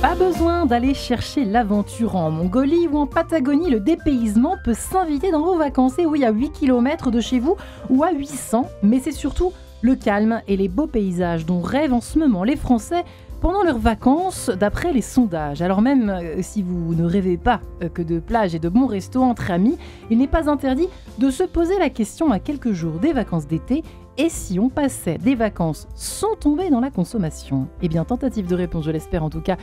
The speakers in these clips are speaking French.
Pas besoin d'aller chercher l'aventure en Mongolie ou en Patagonie, le dépaysement peut s'inviter dans vos vacances. Et oui, à 8 km de chez vous ou à 800, mais c'est surtout le calme et les beaux paysages dont rêvent en ce moment les Français pendant leurs vacances, d'après les sondages. Alors même si vous ne rêvez pas que de plage et de bons restos entre amis, il n'est pas interdit de se poser la question à quelques jours des vacances d'été. Et si on passait des vacances sans tomber dans la consommation ? Eh bien, tentative de réponse, je l'espère en tout cas,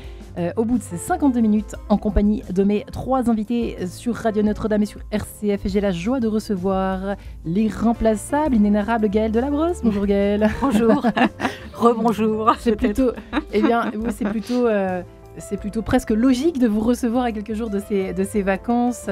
au bout de ces 52 minutes, en compagnie de mes 3 invités sur Radio Notre-Dame et sur RCF. Et j'ai la joie de recevoir l'irremplaçable, inénarrable Gaëlle Delabrosse. Bonjour Gaëlle. Bonjour. Rebonjour. C'est plutôt, eh bien, c'est plutôt presque logique de vous recevoir à quelques jours de ces vacances.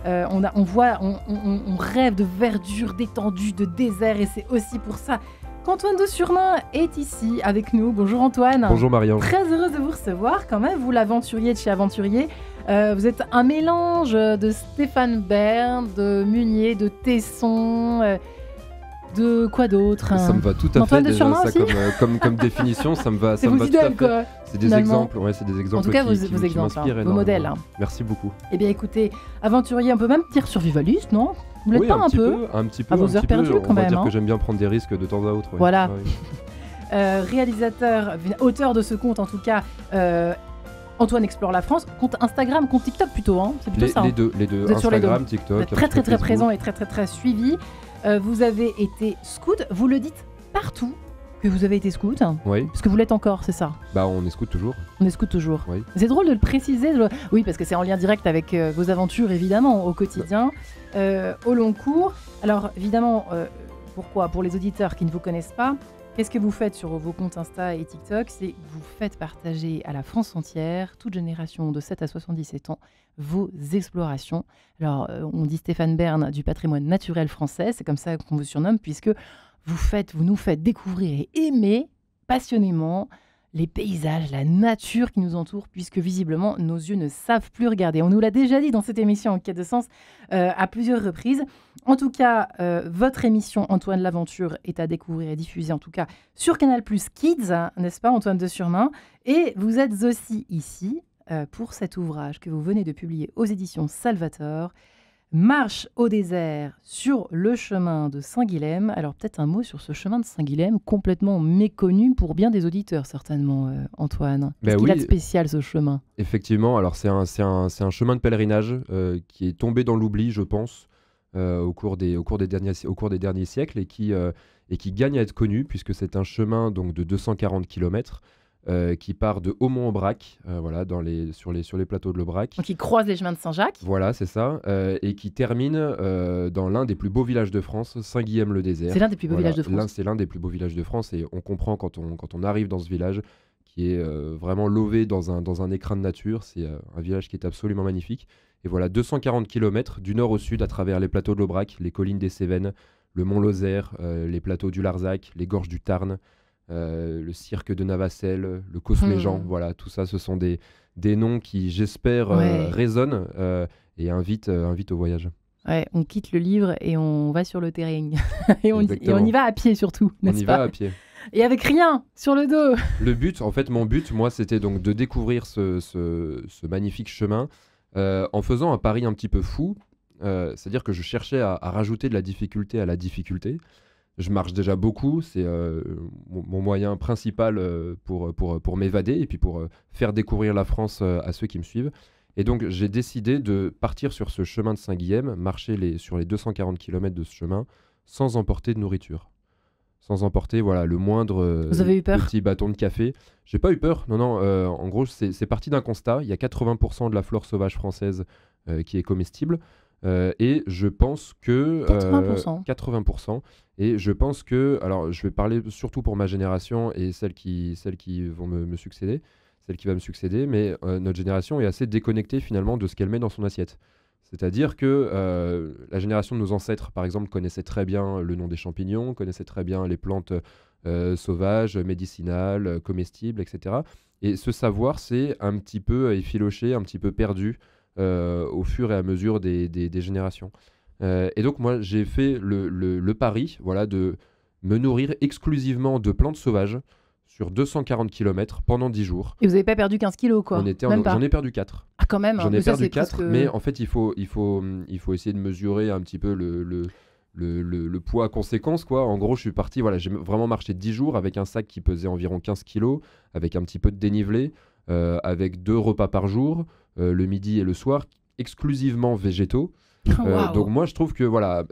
On rêve de verdure, d'étendue, de désert, et c'est aussi pour ça qu'Antoine de Surmain est ici avec nous. Bonjour Antoine. Bonjour Marianne. Très heureuse de vous recevoir quand même, vous l'aventurier de chez Aventurier. Vous êtes un mélange de Stéphane Bern, de Munier, de Tesson, de quoi d'autre ? Ça me va tout à Antoine fait de Surmain déjà, ça aussi comme définition, ça me va, c'est ça me vos va tout à idoles fait. quoi. C'est des Finalement. exemples, ouais, c'est des exemples En tout cas, qui vos qui exemples, m'inspirent vos énormément. modèles. Merci beaucoup. Eh bien écoutez, Aventurier, on peut même dire survivaliste, non ? Vous l'êtes Oui, pas un peu ? un petit peu. À vos heures perdues, quand on va même, dire hein. que j'aime bien prendre des risques de temps à autre. Ouais. Voilà. Ouais. Réalisateur, auteur de ce conte en tout cas, Antoine explore la France. Compte Instagram, compte TikTok plutôt, hein. C'est plutôt ça. Les deux, Vous êtes sur les Instagram, deux. TikTok. Vous êtes très très très présent et très très très suivi. Vous avez été scout, vous le dites partout que vous avez été scout, Oui, parce que vous l'êtes encore, c'est ça. bah on est scout toujours. On est scout toujours. Oui. C'est drôle de le préciser. Oui, parce que c'est en lien direct avec vos aventures évidemment au quotidien, au long cours. Alors évidemment, pourquoi ? Pour les auditeurs qui ne vous connaissent pas, qu'est-ce que vous faites sur vos comptes Insta et TikTok ? C'est que vous faites partager à la France entière, toute génération de 7 à 77 ans, vos explorations. Alors, on dit Stéphane Bern du patrimoine naturel français, c'est comme ça qu'on vous surnomme, puisque vous nous faites découvrir et aimer passionnément les paysages, la nature qui nous entoure, puisque visiblement, nos yeux ne savent plus regarder. On nous l'a déjà dit dans cette émission En quête de sens à plusieurs reprises. En tout cas, votre émission Antoine l'Aventure est à découvrir et diffuser en tout cas sur Canal+ Kids, n'est-ce pas Antoine de Surmain ? Et vous êtes aussi ici pour cet ouvrage que vous venez de publier aux éditions Salvator, Marche au désert sur le chemin de Saint-Guilhem. Alors peut-être un mot sur ce chemin de Saint-Guilhem, complètement méconnu pour bien des auditeurs certainement, Antoine. Qu'est-ce qu'il a de spécial ce chemin ? Effectivement, alors c'est un chemin de pèlerinage qui est tombé dans l'oubli, je pense, au cours des derniers siècles et qui gagne à être connu puisque c'est un chemin donc de 240 km qui part de Haumont-Aubrac, voilà, sur les plateaux de l'Aubrac. Donc il croise les chemins de Saint-Jacques. Voilà, c'est ça, et qui termine dans l'un des plus beaux villages de France, Saint-Guilhem-le-Désert. C'est l'un des plus beaux villages de France. C'est l'un des plus beaux villages de France, et on comprend quand on arrive dans ce village, qui est vraiment lové dans un écrin de nature. C'est un village qui est absolument magnifique. Et voilà, 240 km du nord au sud à travers les plateaux de l'Aubrac, les collines des Cévennes, le mont Lozère, les plateaux du Larzac, les gorges du Tarn, le cirque de Navacelles, le Cosméjean, voilà, tout ça, ce sont des noms qui, j'espère, résonnent et invitent au voyage. Ouais, on quitte le livre et on va sur le terrain. et on y va à pied surtout, n'est-ce pas ? On y va à pied. Et avec rien sur le dos. Mon but, moi, c'était donc de découvrir ce magnifique chemin en faisant un pari un petit peu fou. C'est-à-dire que je cherchais à rajouter de la difficulté à la difficulté. Je marche déjà beaucoup, c'est mon moyen principal pour m'évader et puis pour faire découvrir la France à ceux qui me suivent. Et donc j'ai décidé de partir sur ce chemin de Saint-Guilhem, marcher sur les 240 km de ce chemin, sans emporter de nourriture. Sans emporter le moindre Vous avez eu peur ? petit bâton de café. J'ai pas eu peur, non. En gros, c'est parti d'un constat. Il y a 80% de la flore sauvage française qui est comestible. Et je pense que 80%. Et je pense que, alors je vais parler surtout pour ma génération et celles qui vont me succéder, celle qui va me succéder, mais notre génération est assez déconnectée finalement de ce qu'elle met dans son assiette. C'est-à-dire que la génération de nos ancêtres, par exemple, connaissait très bien le nom des champignons, connaissait très bien les plantes sauvages, médicinales, comestibles, etc. Et ce savoir, c'est un petit peu effiloché, un petit peu perdu au fur et à mesure des générations. Et donc moi j'ai fait le pari de me nourrir exclusivement de plantes sauvages sur 240 km pendant 10 jours. Et vous n'avez pas perdu 15 kilos, quoi? J'en ai perdu 4. Ah, quand même. J'en ai perdu 4, mais en fait, il faut essayer de mesurer un petit peu le poids conséquence, quoi. En gros, je suis parti, j'ai vraiment marché 10 jours avec un sac qui pesait environ 15 kilos, avec un petit peu de dénivelé, avec 2 repas par jour, le midi et le soir, exclusivement végétaux. Wow. Donc moi je trouve que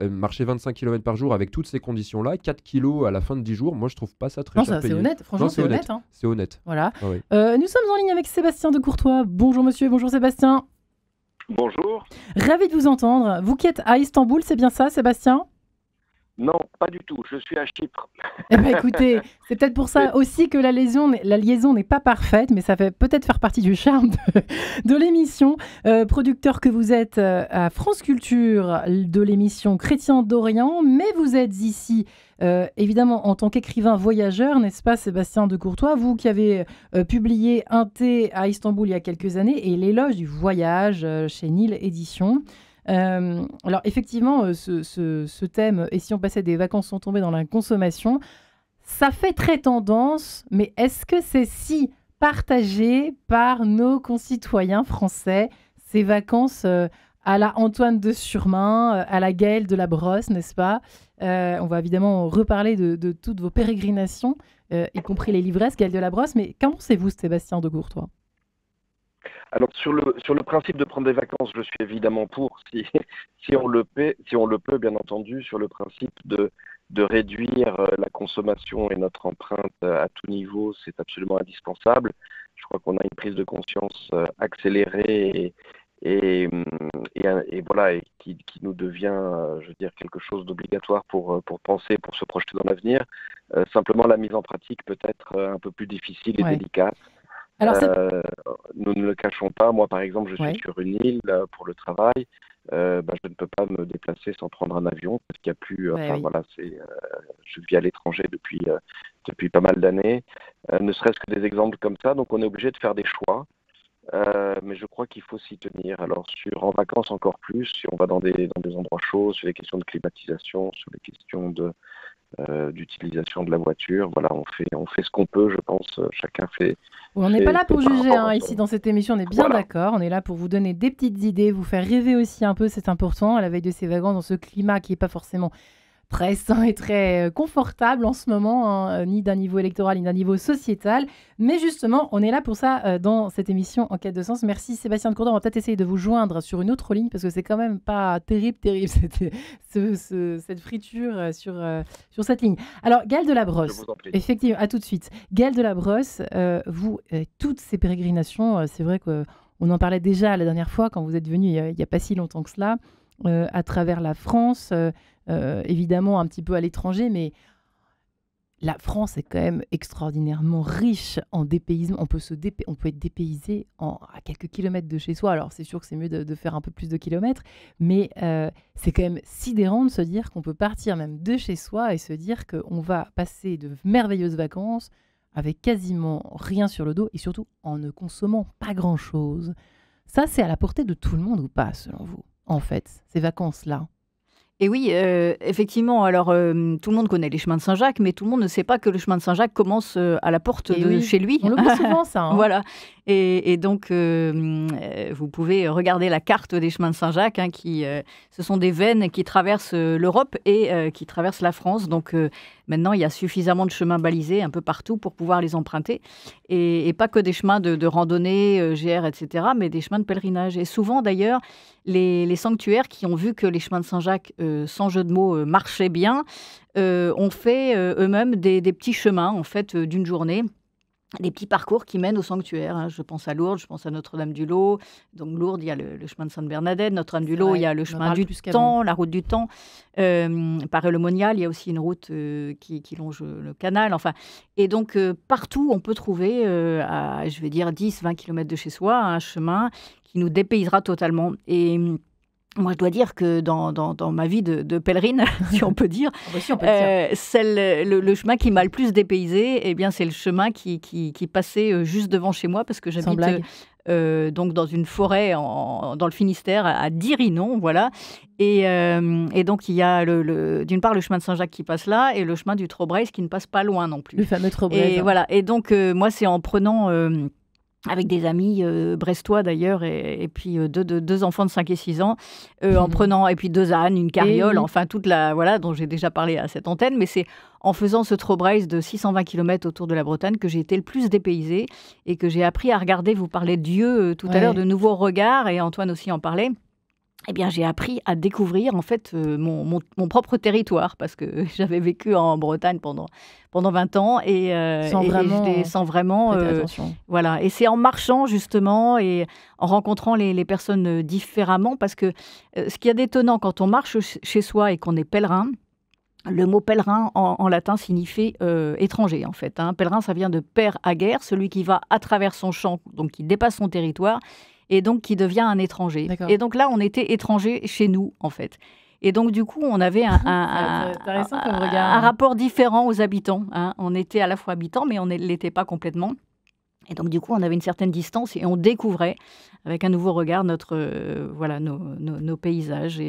marcher 25 km par jour avec toutes ces conditions-là, 4 kilos à la fin de 10 jours, moi je trouve pas ça très cher payé. C'est honnête, franchement c'est honnête. Hein. C'est honnête. Voilà. Ah, oui. Nous sommes en ligne avec Sébastien de Courtois. Bonjour monsieur, bonjour Sébastien. Bonjour. Ravi de vous entendre. Vous qui êtes à Istanbul, c'est bien ça Sébastien? Non, pas du tout. Je suis à Chypre. Eh ben, écoutez, c'est peut-être pour ça aussi que la liaison n'est pas parfaite, mais ça fait peut-être faire partie du charme de l'émission. Producteur que vous êtes à France Culture de l'émission Chrétien d'Orient, mais vous êtes ici évidemment en tant qu'écrivain voyageur, n'est-ce pas Sébastien de Courtois, vous qui avez publié Un thé à Istanbul il y a quelques années et l'éloge du voyage chez Nil Éditions. Alors effectivement, ce thème, et si on passait des vacances sans tomber dans la consommation, ça fait très tendance, mais est-ce que c'est si partagé par nos concitoyens français, ces vacances à la Antoine de Surmain, à la Gaëlle de la Brosse, n'est-ce pas? On va évidemment reparler de toutes vos pérégrinations, y compris les livresses, Gaëlle de la Brosse, mais qu'en pensez-vous, Sébastien de Courtois? Alors sur le principe de prendre des vacances, je suis évidemment pour, si on le peut, bien entendu, sur le principe de réduire la consommation et notre empreinte à tout niveau, c'est absolument indispensable. Je crois qu'on a une prise de conscience accélérée et voilà, et qui nous devient, je veux dire, quelque chose d'obligatoire pour penser, pour se projeter dans l'avenir. Simplement, la mise en pratique peut être un peu plus difficile et délicate. Alors, nous ne le cachons pas. Moi, par exemple, je suis sur une île pour le travail. Je ne peux pas me déplacer sans prendre un avion parce qu'il n'y a plus. Je vis à l'étranger depuis pas mal d'années. Ne serait-ce que des exemples comme ça. Donc, on est obligé de faire des choix. Mais je crois qu'il faut s'y tenir. Alors, en vacances encore plus, si on va dans des endroits chauds, sur les questions de climatisation, sur les questions d'utilisation de la voiture, voilà, on fait ce qu'on peut, je pense. Chacun fait. On n'est pas là pour juger ici dans cette émission, on est bien d'accord. On est là pour vous donner des petites idées, vous faire rêver aussi un peu, c'est important à la veille de ces vacances dans ce climat qui n'est pas forcément très sain et très confortable en ce moment, ni d'un niveau électoral, ni d'un niveau sociétal. Mais justement, on est là pour ça dans cette émission En quête de sens. Merci Sébastien de Courtois. On va peut-être essayer de vous joindre sur une autre ligne parce que c'est quand même pas terrible cette friture sur cette ligne. Alors, Gaëlle de la Brosse, effectivement, à tout de suite. Gaëlle de la Brosse, vous, toutes ces pérégrinations, c'est vrai qu'on en parlait déjà la dernière fois quand vous êtes venu il n'y a pas si longtemps que cela, à travers la France, évidemment un petit peu à l'étranger, mais la France est quand même extraordinairement riche en dépaysement. On peut être dépaysé à quelques kilomètres de chez soi. Alors c'est sûr que c'est mieux de faire un peu plus de kilomètres, mais c'est quand même sidérant de se dire qu'on peut partir même de chez soi et se dire qu'on va passer de merveilleuses vacances avec quasiment rien sur le dos et surtout en ne consommant pas grand-chose. Ça, c'est à la portée de tout le monde ou pas, selon vous, en fait, ces vacances-là? Et oui, effectivement, alors tout le monde connaît les chemins de Saint-Jacques, mais tout le monde ne sait pas que le chemin de Saint-Jacques commence à la porte de chez lui. On le voit souvent, ça. Hein. Voilà. Et donc, vous pouvez regarder la carte des chemins de Saint-Jacques, ce sont des veines qui traversent l'Europe et qui traversent la France. Donc, maintenant, il y a suffisamment de chemins balisés un peu partout pour pouvoir les emprunter. Et pas que des chemins de randonnée, GR, etc., mais des chemins de pèlerinage. Et souvent, d'ailleurs, les sanctuaires qui ont vu que les chemins de Saint-Jacques, sans jeu de mots, marchaient bien, ont fait eux-mêmes des petits chemins, en fait, d'une journée. Des petits parcours qui mènent au sanctuaire. Je pense à Lourdes, je pense à Notre-Dame-du-Lot. Donc Lourdes, il y a le chemin de Sainte-Bernadette. Notre-Dame-du-Lot, il y a le chemin du temps, la route du temps. Paray-le-Monial, il y a aussi une route qui longe le canal. Enfin, et donc, partout, on peut trouver, à, je vais dire, 10-20 km de chez soi, un chemin qui nous dépaysera totalement. Et moi, je dois dire que dans ma vie de pèlerine, si on peut dire, le chemin qui m'a le plus dépaysé, eh bien, c'est le chemin qui passait juste devant chez moi, parce que j'habite donc dans une forêt dans le Finistère, à Dirinon, voilà. Et donc, il y a d'une part le chemin de Saint-Jacques qui passe là et le chemin du Trobreis qui ne passe pas loin non plus. Le fameux Trobreis. Et voilà. Et donc, moi, c'est en prenant, avec des amis brestois d'ailleurs, et puis deux enfants de 5 et 6 ans, en prenant, et puis 2 ânes, une carriole, enfin toute la, voilà, dont j'ai déjà parlé à cette antenne, mais c'est en faisant ce Trobreis de 620 km autour de la Bretagne que j'ai été le plus dépaysée et que j'ai appris à regarder. Vous parlez de Dieu tout à l'heure, de nouveaux regards, et Antoine aussi en parlait. Eh bien, j'ai appris à découvrir en fait mon propre territoire, parce que j'avais vécu en Bretagne pendant 20 ans et sans vraiment attention. Voilà. Et c'est en marchant justement et en rencontrant les personnes différemment, parce que ce qu'il y a d'étonnant quand on marche chez soi et qu'on est pèlerin, le mot pèlerin en latin signifie étranger en fait. Pèlerin, ça vient de per ager, celui qui va à travers son champ, donc qui dépasse son territoire, et donc qui devient un étranger. D'accord. Et donc là, on était étrangers chez nous, en fait. Et donc, du coup, on avait un rapport différent aux habitants. On était à la fois habitants, mais on ne l'était pas complètement. Et donc, du coup, on avait une certaine distance et on découvrait, avec un nouveau regard, nos paysages.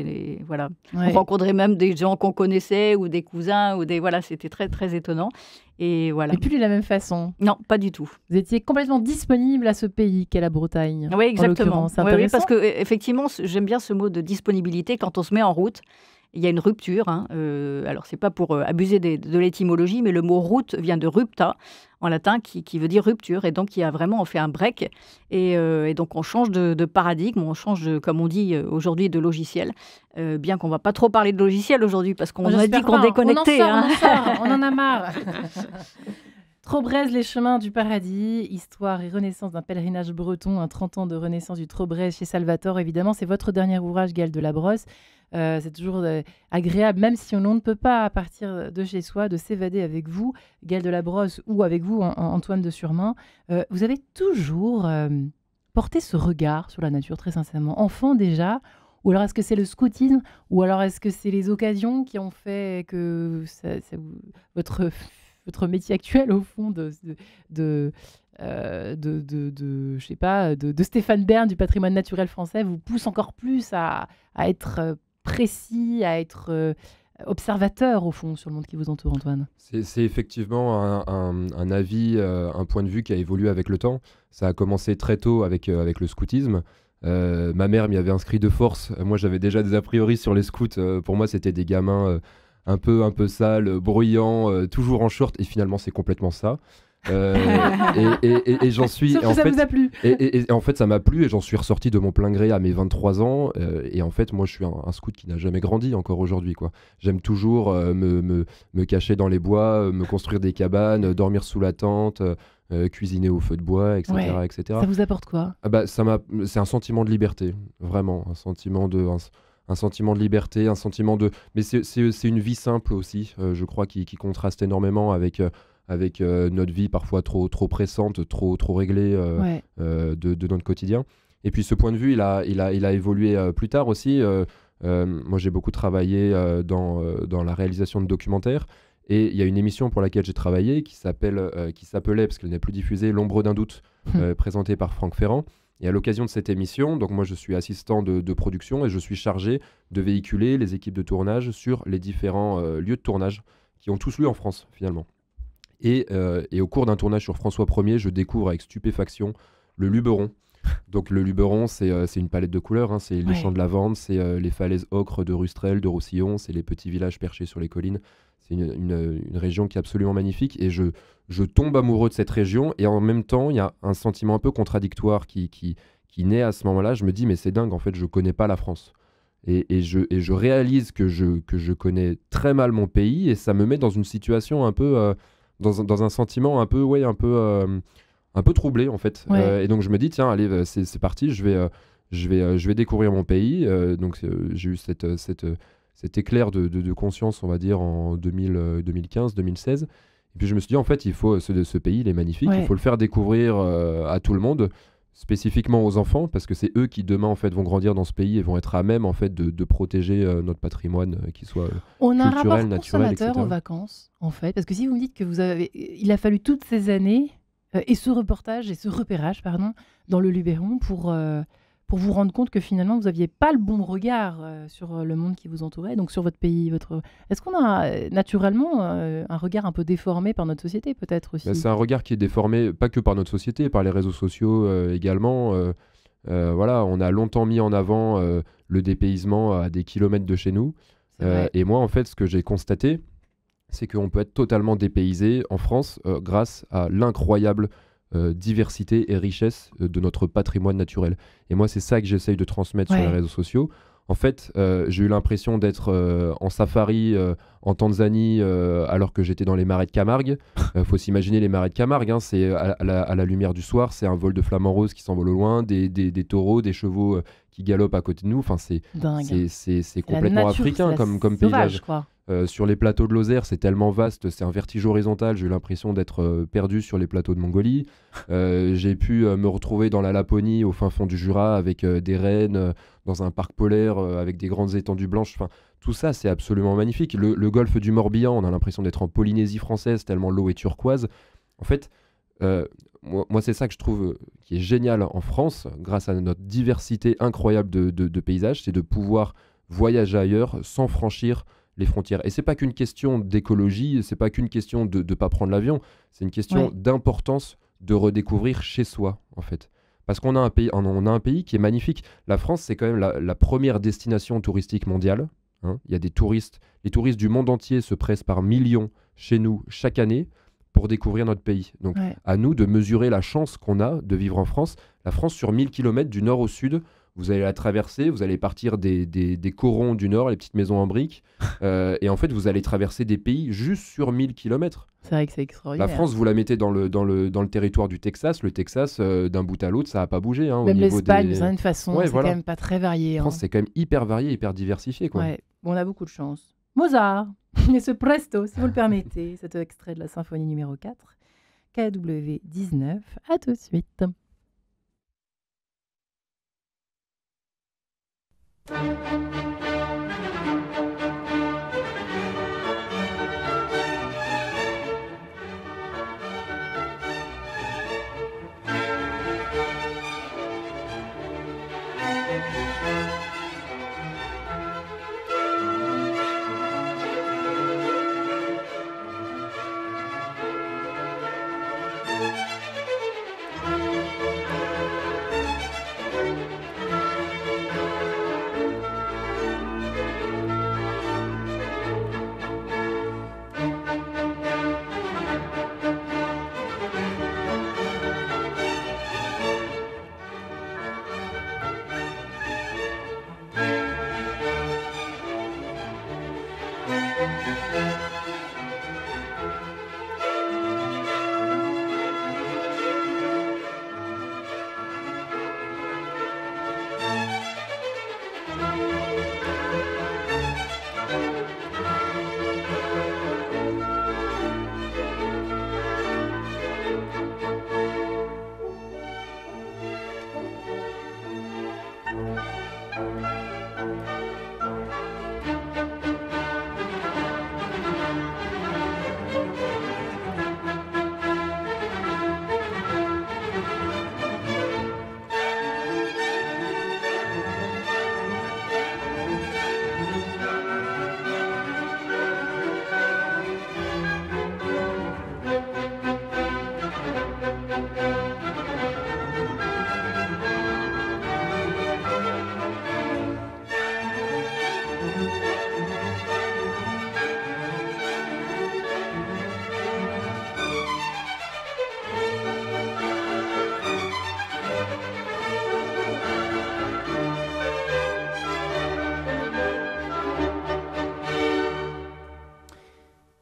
Voilà. Ouais. On rencontrait même des gens qu'on connaissait ou des cousins. Voilà, c'était très, très étonnant. Et voilà. Et plus de la même façon. Non, pas du tout. Vous étiez complètement disponible à ce pays qu'est la Bretagne. Oui, exactement. C'est intéressant. Oui, parce que effectivement, j'aime bien ce mot de disponibilité. Quand on se met en route, il y a une rupture. Alors, c'est pas pour abuser de l'étymologie, mais le mot route vient de rupta en latin, qui veut dire rupture. Et donc, on fait un break. Et donc, on change de paradigme, on change, comme on dit aujourd'hui, de logiciel. Bien qu'on ne va pas trop parler de logiciel aujourd'hui, parce qu'on a dit qu'on déconnectait. On en a marre. Trobreis, les chemins du paradis, histoire et renaissance d'un pèlerinage breton, 30 ans de renaissance du Trobreis chez Salvatore. Évidemment, c'est votre dernier ouvrage, Gaëlle Delabrosse. C'est toujours agréable, même si on ne peut pas partir de chez soi, de s'évader avec vous, Gaëlle Delabrosse, ou avec vous, Antoine de Surmain. Vous avez toujours porté ce regard sur la nature, très sincèrement. Enfant déjà, ou alors est-ce que c'est le scoutisme, ou alors est-ce que c'est les occasions qui ont fait que votre métier actuel, au fond, de Stéphane Bern, du patrimoine naturel français, vous pousse encore plus à être précis, à être observateur, au fond, sur le monde qui vous entoure, Antoine? C'est effectivement un avis, un point de vue qui a évolué avec le temps. Ça a commencé très tôt avec le scoutisme. Ma mère m'y avait inscrit de force. Moi, j'avais déjà des a priori sur les scouts. Pour moi, c'était des gamins un peu sales, bruyants, toujours en short. Et finalement, c'est complètement ça. Et j'en suis. Sauf que ça vous a plu. Et en fait, ça m'a plu et j'en suis ressorti de mon plein gré à mes 23 ans. Et en fait, moi, je suis un scout qui n'a jamais grandi encore aujourd'hui, quoi. J'aime toujours me cacher dans les bois, me construire des cabanes, dormir sous la tente, cuisiner au feu de bois, etc. Ouais. etc. Ça vous apporte quoi? C'est un sentiment de liberté, vraiment. Un sentiment de liberté, un sentiment de. Mais c'est une vie simple aussi, je crois, qui contraste énormément avec notre vie parfois trop pressante, trop réglée de notre quotidien. Et puis ce point de vue, il a évolué plus tard aussi. Moi, j'ai beaucoup travaillé dans la réalisation de documentaires. Et il y a une émission pour laquelle j'ai travaillé qui s'appelait, parce qu'elle n'est plus diffusée, L'ombre d'un doute, présentée par Franck Ferrand. Et à l'occasion de cette émission, donc moi je suis assistant de production et je suis chargé de véhiculer les équipes de tournage sur les différents lieux de tournage qui ont tous lieu en France finalement. Et au cours d'un tournage sur François Ier, je découvre avec stupéfaction le Luberon. Donc le Luberon, c'est une palette de couleurs, c'est les champs de lavande, c'est les falaises ocre de Rustrel, de Roussillon, c'est les petits villages perchés sur les collines. C'est une région qui est absolument magnifique et je tombe amoureux de cette région et en même temps, il y a un sentiment un peu contradictoire qui naît à ce moment-là. Je me dis, mais c'est dingue, en fait, je connais pas la France. Et je réalise que je connais très mal mon pays et ça me met dans une situation un peu... Dans un sentiment un peu troublé en fait. Et donc je me dis tiens allez c'est parti, je vais découvrir mon pays. Donc j'ai eu cet éclair de conscience on va dire en 2015 2016. Et puis je me suis dit en fait il faut ce pays il est magnifique, il faut le faire découvrir à tout le monde, spécifiquement aux enfants parce que c'est eux qui demain en fait vont grandir dans ce pays et vont être à même en fait de protéger notre patrimoine qui soit on a culturel, un rapport naturel, consommateur etc. aux vacances en fait parce que si vous me dites que il a fallu toutes ces années et ce reportage et ce repérage, pardon, dans le Luberon pour vous rendre compte que finalement, vous n'aviez pas le bon regard sur le monde qui vous entourait, donc sur votre pays. Est-ce qu'on a naturellement un regard un peu déformé par notre société, peut-être aussi? C'est un regard qui est déformé, pas que par notre société, par les réseaux sociaux également. Voilà, on a longtemps mis en avant le dépaysement à des kilomètres de chez nous. Et moi, en fait, ce que j'ai constaté, c'est qu'on peut être totalement dépaysé en France grâce à l'incroyable diversité et richesse de notre patrimoine naturel. Et moi, c'est ça que j'essaye de transmettre sur les réseaux sociaux. En fait, j'ai eu l'impression d'être en safari en Tanzanie alors que j'étais dans les marais de Camargue. Faut s'imaginer les marais de Camargue, hein, c'est à la lumière du soir, c'est un vol de flamants roses qui s'envole au loin, des taureaux, des chevaux qui galopent à côté de nous. Enfin, c'est complètement africain comme paysage. Quoi. Sur les plateaux de Lozère, c'est tellement vaste, c'est un vertige horizontal. J'ai eu l'impression d'être perdu sur les plateaux de Mongolie. J'ai pu me retrouver dans la Laponie, au fin fond du Jura, avec des rennes, dans un parc polaire, avec des grandes étendues blanches. Enfin, tout ça, c'est absolument magnifique. Le golfe du Morbihan, on a l'impression d'être en Polynésie française, tellement l'eau est turquoise. En fait, moi, c'est ça que je trouve qui est génial en France, grâce à notre diversité incroyable de paysages, c'est de pouvoir voyager ailleurs sans franchir les frontières. Et c'est pas qu'une question d'écologie, c'est pas qu'une question de ne pas prendre l'avion, c'est une question d'importance de redécouvrir chez soi, en fait. Parce qu'on a un pays qui est magnifique. La France, c'est quand même la première destination touristique mondiale. Hein. Il y a les touristes du monde entier se pressent par millions chez nous chaque année pour découvrir notre pays. Donc à nous de mesurer la chance qu'on a de vivre en France. La France, sur 1000 km du nord au sud, vous allez la traverser, vous allez partir des corons du nord, les petites maisons en briques, et en fait, vous allez traverser des pays juste sur 1000 km. C'est vrai que c'est extraordinaire. La France, vous la mettez dans le territoire du Texas. Le Texas, d'un bout à l'autre, ça n'a pas bougé. Hein, même l'Espagne, de certaine façon, c'est quand même pas très varié. La France, c'est quand même hyper varié, hyper diversifié. Quoi. Ouais. Bon, on a beaucoup de chance. Mozart, et ce presto, si vous le permettez, cet extrait de la symphonie numéro 4, KW 19, à tout de suite.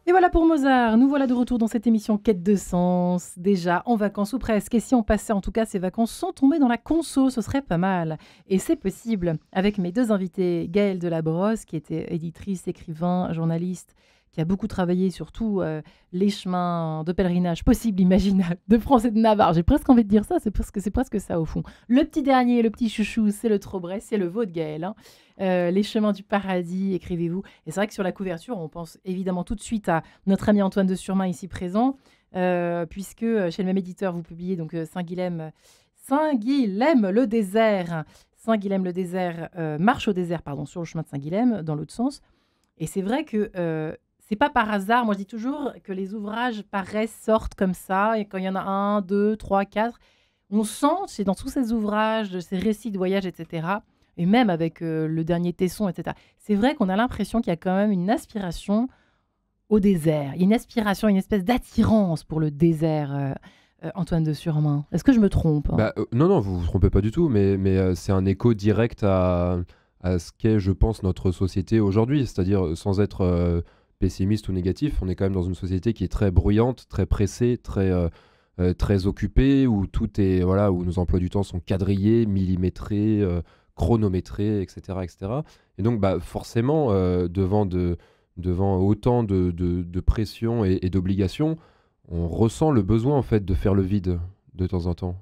Et voilà pour Mozart, nous voilà de retour dans cette émission Quête de sens, déjà en vacances ou presque, et si on passait en tout cas ces vacances sans tomber dans la conso, ce serait pas mal. Et c'est possible avec mes deux invités, Gaëlle Delabrosse, qui était éditrice, écrivain, journaliste, qui a beaucoup travaillé sur tous les chemins de pèlerinage possibles, imaginables, de France et de Navarre. J'ai presque envie de dire ça, c'est presque ça au fond. Le petit dernier, le petit chouchou, c'est le Trobret, c'est le vôtre Gaëlle. Hein. Les chemins du paradis, écrivez-vous. Et c'est vrai que sur la couverture, on pense évidemment tout de suite à notre ami Antoine de Surmain ici présent. puisque chez le même éditeur, vous publiez donc Saint-Guilhem le désert. Saint-Guilhem le désert, marche au désert, pardon, sur le chemin de Saint-Guilhem, dans l'autre sens. Et c'est vrai que c'est pas par hasard. Moi, je dis toujours que les ouvrages sortent comme ça. Et quand il y en a 1, 2, 3, 4, on sent, c'est dans tous ces ouvrages, ces récits de voyage, etc. Et même avec le dernier Tesson, etc. C'est vrai qu'on a l'impression qu'il y a quand même une aspiration au désert. Il y a une aspiration, une espèce d'attirance pour le désert. Antoine de Surmain. Est-ce que je me trompe Non, vous vous trompez pas du tout, mais c'est un écho direct à ce qu'est, je pense, notre société aujourd'hui. C'est-à-dire, sans être pessimiste ou négatif, on est quand même dans une société qui est très bruyante, très pressée, très occupée, où tout est, voilà, où nos emplois du temps sont quadrillés, millimétrés, chronométrés, etc., etc. Et donc, forcément, devant autant de pression et d'obligations, on ressent le besoin en fait de faire le vide de temps en temps.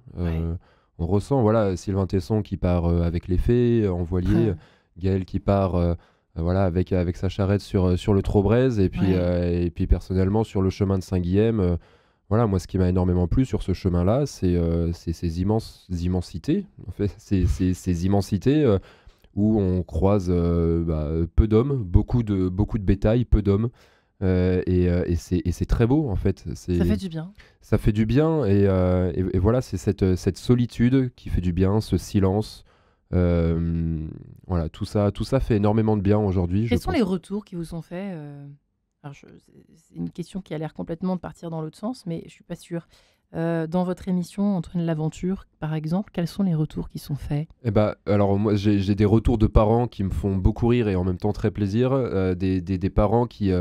On ressent Sylvain Tesson qui part avec les fées en voilier, Gaël qui part avec sa charrette sur le Trobrez et puis personnellement sur le chemin de Saint-Guilhem. Moi ce qui m'a énormément plu sur ce chemin-là, c'est ces immensités, en fait, ces immensités où on croise peu d'hommes, beaucoup de bétail, peu d'hommes. Et c'est très beau en fait. Ça fait du bien. Ça fait du bien et voilà, c'est cette solitude qui fait du bien, ce silence. Tout ça fait énormément de bien aujourd'hui. Quels sont les retours qui vous sont faits c'est une question qui a l'air complètement de partir dans l'autre sens, mais je suis pas sûre. Dans votre émission Antoine l'Aventure, par exemple, quels sont les retours qui sont faits ? Alors moi j'ai des retours de parents qui me font beaucoup rire et en même temps très plaisir. Des parents qui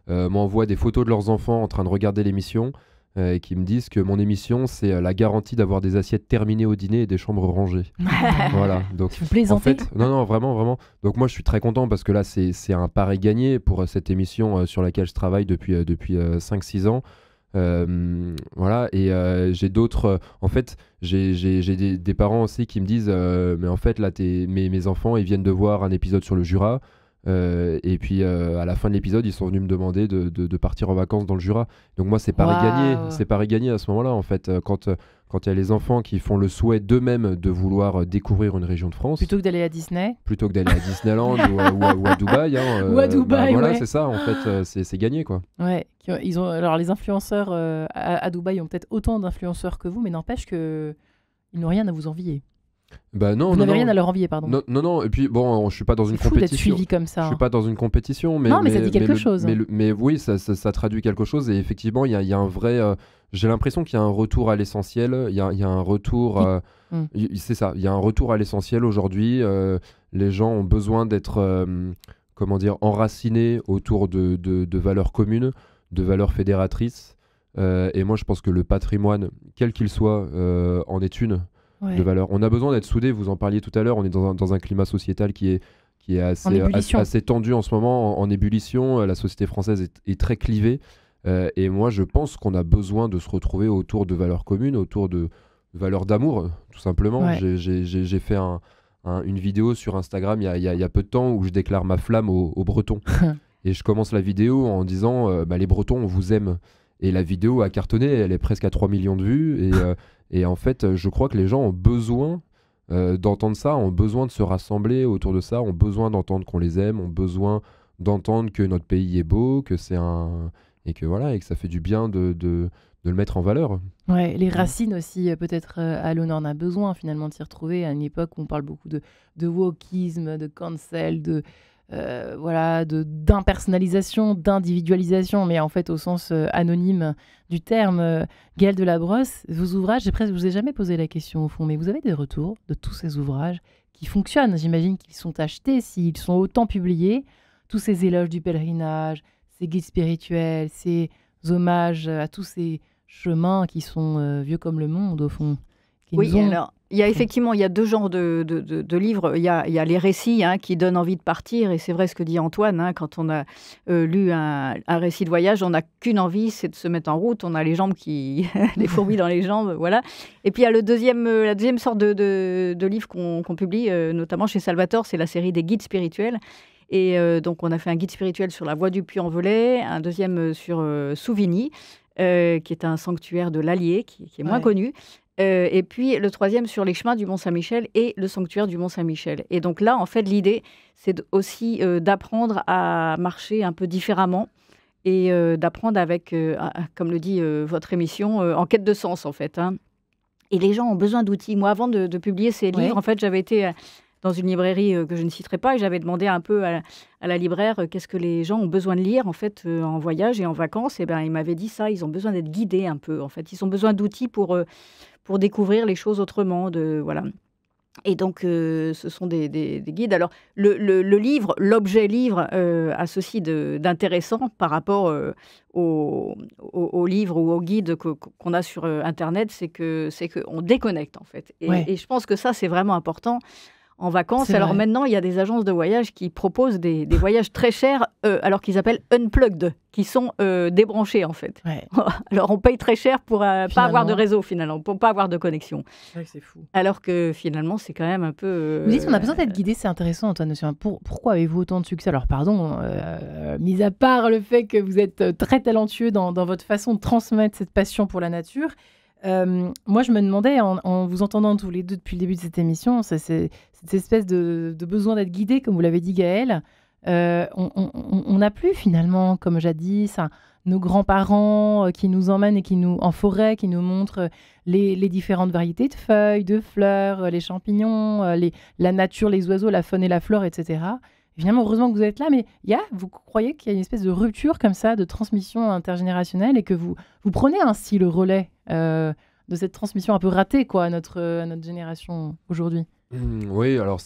m'envoient des photos de leurs enfants en train de regarder l'émission et qui me disent que mon émission, c'est la garantie d'avoir des assiettes terminées au dîner et des chambres rangées. Voilà. Donc, vous plaisantez ? En fait, non, vraiment. Donc moi, je suis très content parce que là, c'est un pari gagné pour cette émission sur laquelle je travaille depuis 5-6 ans. J'ai d'autres... en fait, j'ai des parents aussi qui me disent mais en fait, là, mes enfants, ils viennent de voir un épisode sur le Jura. Et puis à la fin de l'épisode, ils sont venus me demander de partir en vacances dans le Jura. Donc moi, c'est pari gagné. C'est pari gagné à ce moment-là, en fait. Quand il y a les enfants qui font le souhait d'eux-mêmes de vouloir découvrir une région de France. Plutôt que d'aller à Disney. Plutôt que d'aller à Disneyland ou à Dubaï. Ou à Dubaï, voilà, c'est ça, en fait. C'est gagné, quoi. Ouais. Alors les influenceurs à Dubaï ont peut-être autant d'influenceurs que vous, mais n'empêche qu'ils n'ont rien à vous envier. Non, vous n'avez rien à leur envier, pardon. Non. Et puis bon, je suis pas dans une compétition. C'est fou d'être suivi comme ça. Je suis pas dans une compétition, mais ça dit quelque chose. Mais oui, ça traduit quelque chose. Et effectivement, il y a un vrai. J'ai l'impression qu'il y a un retour à l'essentiel. Il y a un retour. C'est ça. Il y a un retour à l'essentiel aujourd'hui. Les gens ont besoin d'être, enracinés autour de valeurs communes, de valeurs fédératrices. Et moi, je pense que le patrimoine, quel qu'il soit, en est une. De valeur. On a besoin d'être soudés, vous en parliez tout à l'heure, on est dans un climat sociétal qui est assez tendu en ce moment, en ébullition, la société française est très clivée, et moi je pense qu'on a besoin de se retrouver autour de valeurs communes, autour de valeurs d'amour, tout simplement. J'ai fait une vidéo sur Instagram il y a peu de temps où je déclare ma flamme aux Bretons, et je commence la vidéo en disant les Bretons, on vous aime. Et la vidéo a cartonné, elle est presque à 3 millions de vues. Et en fait, je crois que les gens ont besoin d'entendre ça, ont besoin de se rassembler autour de ça, ont besoin d'entendre qu'on les aime, ont besoin d'entendre que notre pays est beau, que c'est et que ça fait du bien de le mettre en valeur. Ouais, les racines aussi, peut-être Alon en a besoin finalement de s'y retrouver à une époque où on parle beaucoup de wokisme, de cancel, d'impersonnalisation, d'individualisation, mais en fait au sens anonyme du terme. Gaël Delabrosse, vos ouvrages, je vous ai jamais posé la question au fond, mais vous avez des retours de tous ces ouvrages qui fonctionnent. J'imagine qu'ils sont achetés s'ils sont autant publiés. Tous ces éloges du pèlerinage, ces guides spirituels, ces hommages à tous ces chemins qui sont vieux comme le monde au fond. Alors il y a deux genres de livres. Il y a les récits qui donnent envie de partir, et c'est vrai ce que dit Antoine. Quand on a lu un récit de voyage, on n'a qu'une envie, c'est de se mettre en route. On a les jambes les fourmis dans les jambes, voilà. Et puis il y a la deuxième sorte de livres qu'on publie, notamment chez Salvatore, c'est la série des guides spirituels. Et donc on a fait un guide spirituel sur la voie du Puy-en-Velay, un deuxième sur Souvigny. qui est un sanctuaire de l'Allier, qui est moins connu. Et puis le troisième sur les chemins du Mont-Saint-Michel et le sanctuaire du Mont-Saint-Michel. Et donc là, en fait, l'idée, c'est aussi d'apprendre à marcher un peu différemment et d'apprendre avec, comme le dit votre émission, en quête de sens, en fait. Hein. Et les gens ont besoin d'outils. Moi, avant de publier ces livres, en fait, j'avais été dans une librairie que je ne citerai pas et j'avais demandé un peu à la libraire qu'est-ce que les gens ont besoin de lire, en fait, en voyage et en vacances. Et ben, il m'avait dit ça, ils ont besoin d'être guidés un peu, en fait. Ils ont besoin d'outils pour découvrir les choses autrement. Voilà. Et donc, ce sont des guides. Alors, le livre, l'objet livre, a ceci d'intéressant par rapport aux livres ou aux guides qu'on a sur Internet, c'est qu'on déconnecte, en fait. Et je pense que ça, c'est vraiment important. En vacances. Alors maintenant, il y a des agences de voyage qui proposent des voyages très chers, alors qu'ils appellent unplugged, qui sont débranchés en fait. Ouais. Alors on paye très cher pour pas avoir de réseau finalement, pour pas avoir de connexion. C'est vrai que c'est fou. Alors que finalement, c'est quand même un peu... Vous dites qu'on a besoin d'être guidé, c'est intéressant Antoine. Pourquoi avez-vous autant de succès? Alors pardon, mis à part le fait que vous êtes très talentueux dans votre façon de transmettre cette passion pour la nature, moi, je me demandais, en vous entendant tous les deux depuis le début de cette émission, c'est cette espèce de besoin d'être guidé, comme vous l'avez dit, Gaëlle. On n'a plus finalement, comme jadis, nos grands-parents qui nous emmènent en forêt, qui nous montrent les différentes variétés de feuilles, de fleurs, les champignons, la nature, les oiseaux, la faune et la flore, etc. Évidemment, heureusement que vous êtes là, mais vous croyez qu'il y a une espèce de rupture comme ça, de transmission intergénérationnelle, et que vous prenez ainsi le relais de cette transmission un peu ratée à notre génération aujourd'hui? Oui, alors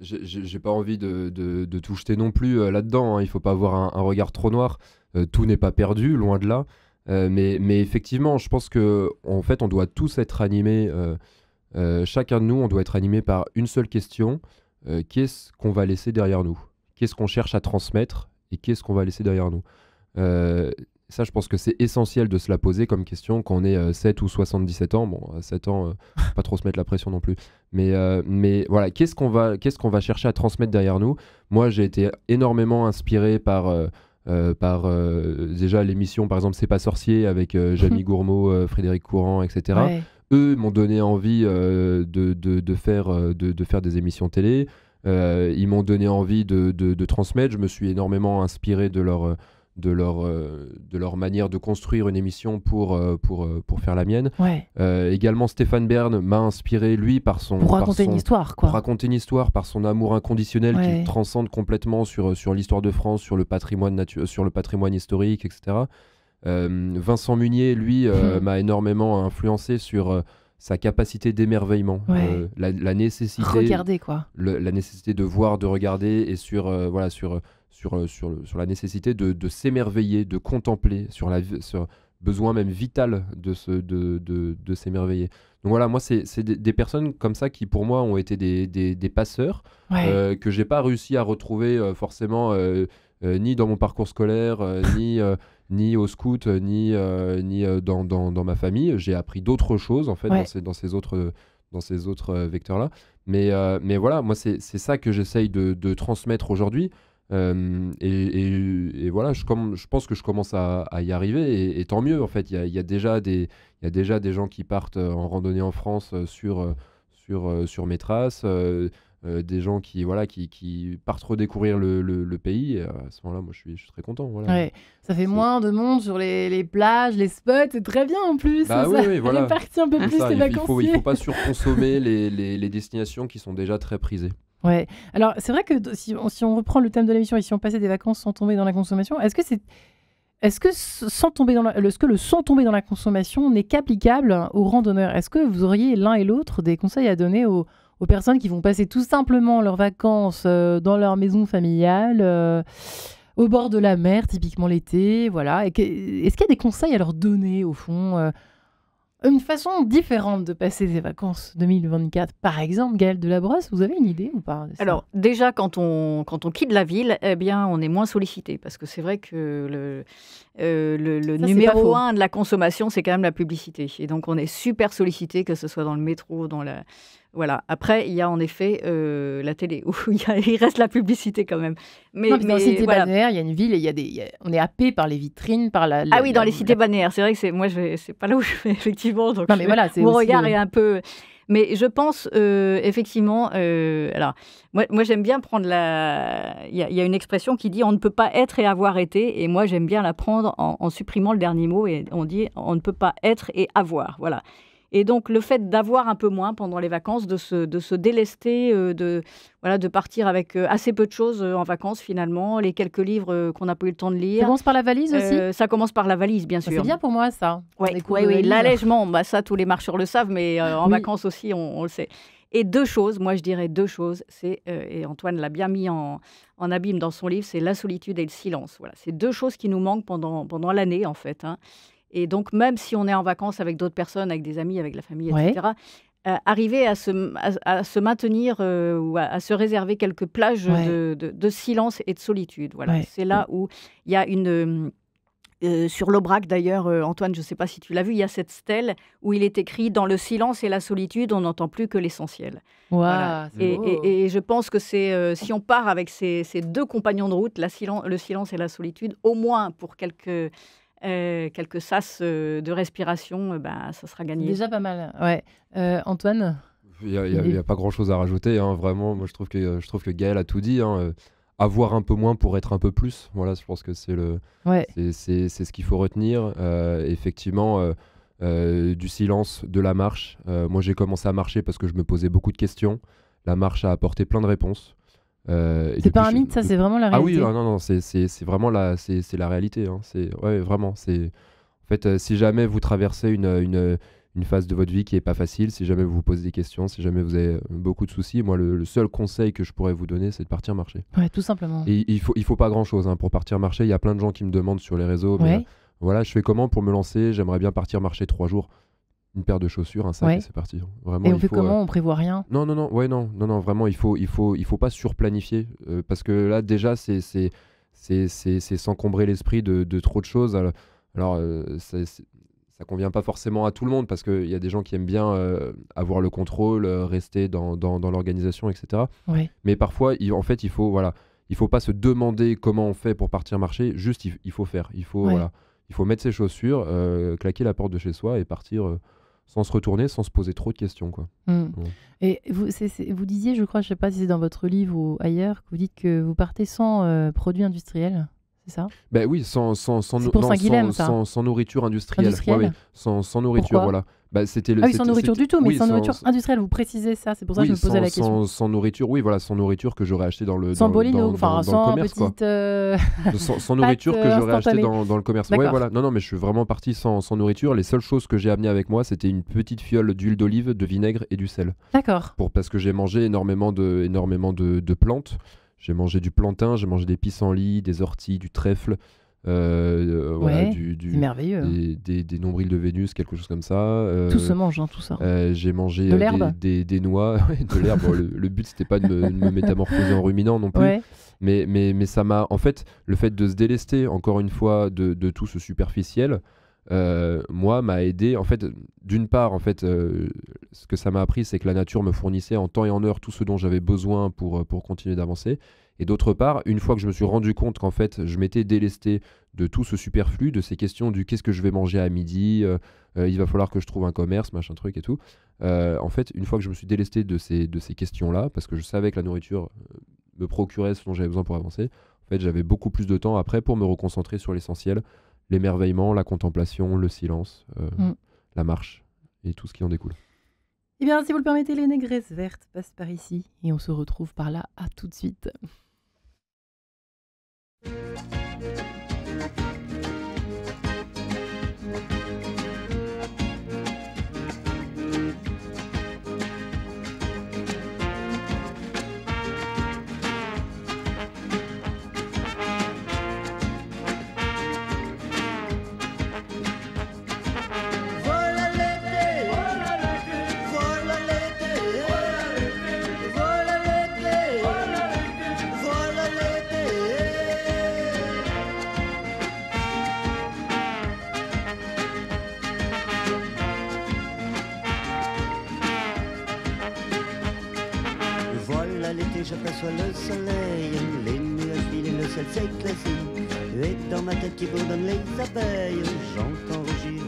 j'ai pas envie de tout jeter non plus là-dedans. Hein. Il faut pas avoir un regard trop noir. Tout n'est pas perdu, loin de là. Mais effectivement, je pense que en fait, on doit tous être animés. Chacun de nous, on doit être animé par une seule question. Qu'est-ce qu'on va laisser derrière nous? Qu'est-ce qu'on cherche à transmettre et qu'est-ce qu'on va laisser derrière nous? Ça, je pense que c'est essentiel de se la poser comme question quand on est 7 ou 77 ans. Bon, à 7 ans, pas trop se mettre la pression non plus. Mais voilà, qu'est-ce qu'on va chercher à transmettre derrière nous? Moi, j'ai été énormément inspiré par déjà l'émission, par exemple, C'est pas sorcier avec Jamie Gourmaud, Frédéric Courant, etc. Ouais. Eux m'ont donné envie de faire des émissions télé. Ils m'ont donné envie de transmettre. Je me suis énormément inspiré de leur manière de construire une émission pour faire la mienne. Ouais. Également, Stéphane Bern m'a inspiré, lui, par son... Pour raconter une histoire, quoi. Pour raconter une histoire, par son amour inconditionnel qui transcende complètement sur l'histoire de France, sur le patrimoine historique, etc. Vincent Munier, lui, m'a énormément influencé sur... sa capacité d'émerveillement, la nécessité, regarder, quoi. La nécessité de voir, de regarder, et sur la nécessité de s'émerveiller, de contempler, sur besoin même vital de s'émerveiller. Donc voilà, moi c'est des personnes comme ça qui pour moi ont été des passeurs que j'ai pas réussi à retrouver forcément ni dans mon parcours scolaire, ni au scout, ni dans ma famille. J'ai appris d'autres choses en fait dans ces autres vecteurs-là. Mais voilà, moi c'est ça que j'essaye de transmettre aujourd'hui. Et voilà, je pense que je commence à y arriver et tant mieux en fait. Il y a déjà des gens qui partent en randonnée en France sur mes traces. Des gens qui partent redécouvrir le pays, et à ce moment-là, moi je suis très content. Voilà. Ouais, ça fait moins de monde sur les plages, les spots, c'est très bien en plus. Bah ça voilà. répartit un peu plus les vacanciers. Il faut pas surconsommer les destinations qui sont déjà très prisées. Ouais, alors c'est vrai que si on reprend le thème de l'émission et si on passait des vacances sans tomber dans la consommation, est-ce que le sans tomber dans la consommation n'est qu'applicable aux randonneurs? Est-ce que vous auriez l'un et l'autre des conseils à donner aux personnes qui vont passer tout simplement leurs vacances dans leur maison familiale, au bord de la mer, typiquement l'été, voilà. Est-ce qu'il y a des conseils à leur donner, au fond, une façon différente de passer ces vacances 2024? Par exemple, Gaëlle Delabrosse, vous avez une idée ou pas? Alors, déjà, quand on quitte la ville, eh bien, on est moins sollicité. Parce que c'est vrai que le numéro 1 de la consommation, c'est quand même la publicité. Et donc, on est super sollicité, que ce soit dans le métro, dans Voilà. Après, il y a en effet la télé, où il reste la publicité quand même. Mais dans les cités balnéaires, il y a une ville et on est happé par les vitrines, par la... Ah oui, dans les cités balnéaires. C'est vrai que c'est pas là où je vais, effectivement. Donc non, mais voilà, mon regard est un peu... Mais je pense, effectivement... alors, moi, j'aime bien prendre la... Il y a une expression qui dit « on ne peut pas être et avoir été ». Et moi, j'aime bien la prendre en supprimant le dernier mot. Et on dit « on ne peut pas être et avoir ». Voilà. Et donc, le fait d'avoir un peu moins pendant les vacances, de se délester, de partir avec assez peu de choses en vacances, finalement, les quelques livres qu'on n'a pas eu le temps de lire. Ça commence par la valise aussi Ça commence par la valise, bien sûr. C'est bien pour moi, ça. Oui, l'allègement, ça, tous les marcheurs le savent, mais en vacances aussi, on le sait. Et moi je dirais deux choses, et Antoine l'a bien mis en abîme dans son livre, c'est la solitude et le silence. Voilà, c'est deux choses qui nous manquent pendant l'année, en fait, hein. Et donc, même si on est en vacances avec d'autres personnes, avec des amis, avec la famille, etc., arriver à se maintenir ou à se réserver quelques plages de silence et de solitude. Voilà. C'est là où il y a une... sur l'Aubrac, d'ailleurs, Antoine, je ne sais pas si tu l'as vu, il y a cette stèle où il est écrit « Dans le silence et la solitude, on n'entend plus que l'essentiel ». Wow, voilà. Et je pense que c'est si on part avec ces deux compagnons de route, le silence et la solitude, au moins pour quelques sas de respiration, ça sera gagné. Déjà pas mal. Ouais. Antoine, il n'y a pas grand-chose à rajouter, hein, vraiment. Moi, je trouve que Gaël a tout dit. Hein. Avoir un peu moins pour être un peu plus. Voilà, je pense que c'est ce qu'il faut retenir. Effectivement, du silence, de la marche. Moi, j'ai commencé à marcher parce que je me posais beaucoup de questions. La marche a apporté plein de réponses. C'est pas un mythe, ça, c'est vraiment la réalité. Ah oui, non, c'est vraiment c'est la réalité. Hein. Vraiment. En fait, si jamais vous traversez une phase de votre vie qui est pas facile, si jamais vous vous posez des questions, si jamais vous avez beaucoup de soucis, moi, le seul conseil que je pourrais vous donner, c'est de partir marcher. Ouais, tout simplement. Et il faut pas grand-chose pour partir marcher. Il y a plein de gens qui me demandent sur les réseaux, mais voilà, je fais comment pour me lancer? J'aimerais bien partir marcher 3 jours. Une paire de chaussures, un sac, et c'est parti. Vraiment, et on fait comment? On prévoit rien? Non, vraiment, il faut pas surplanifier, parce que là, déjà, c'est s'encombrer l'esprit de trop de choses. Alors ça convient pas forcément à tout le monde, parce qu'il y a des gens qui aiment bien avoir le contrôle, rester dans l'organisation, etc. Mais parfois, il faut pas se demander comment on fait pour partir marcher, juste il faut faire. Il faut mettre ses chaussures, claquer la porte de chez soi et partir... sans se retourner, sans se poser trop de questions, quoi. Et vous disiez, je crois, je ne sais pas si c'est dans votre livre ou ailleurs, que vous dites que vous partez sans produits industriels, c'est ça? Ben oui, sans nourriture industrielle. Ouais, sans nourriture, pourquoi? Voilà. Bah, sans nourriture du tout, mais sans nourriture industrielle, vous précisez ça, c'est pour ça que je me posais la question. Sans nourriture, sans nourriture que j'aurais acheté dans le sans bolino, sans commerce, petite sans nourriture que j'aurais acheté dans le commerce. Ouais, voilà. Non, mais je suis vraiment parti sans nourriture. Les seules choses que j'ai amenées avec moi, c'était une petite fiole d'huile d'olive, de vinaigre et du sel. D'accord. Parce que j'ai mangé énormément de plantes. J'ai mangé du plantain, j'ai mangé des pissenlits, des orties, du trèfle. C'est merveilleux. Des nombrils de Vénus, quelque chose comme ça. Tout se mange, tout ça. J'ai mangé de l'herbe. des noix, de l'herbe. Le but, c'était pas de me métamorphoser en ruminant non plus. Mais ça m'a... En fait, le fait de se délester, encore une fois, de tout ce superficiel, moi, m'a aidé. En fait, d'une part, ce que ça m'a appris, c'est que la nature me fournissait en temps et en heure tout ce dont j'avais besoin pour continuer d'avancer. Et d'autre part, une fois que je me suis rendu compte qu'en fait, je m'étais délesté de tout ce superflu, de ces questions du qu'est-ce que je vais manger à midi, il va falloir que je trouve un commerce, machin truc et tout. En fait, une fois que je me suis délesté de ces questions-là, parce que je savais que la nourriture me procurait ce dont j'avais besoin pour avancer, en fait, j'avais beaucoup plus de temps après pour me reconcentrer sur l'essentiel, l'émerveillement, la contemplation, le silence, la marche et tout ce qui en découle. Eh bien, si vous le permettez, les négresses vertes passent par ici et on se retrouve par là. À tout de suite. Voilà l'été, j'aperçois le soleil, les nuages filent et le ciel s'éclaircit. Et dans ma tête qui bourdonne les abeilles, j'entends rugir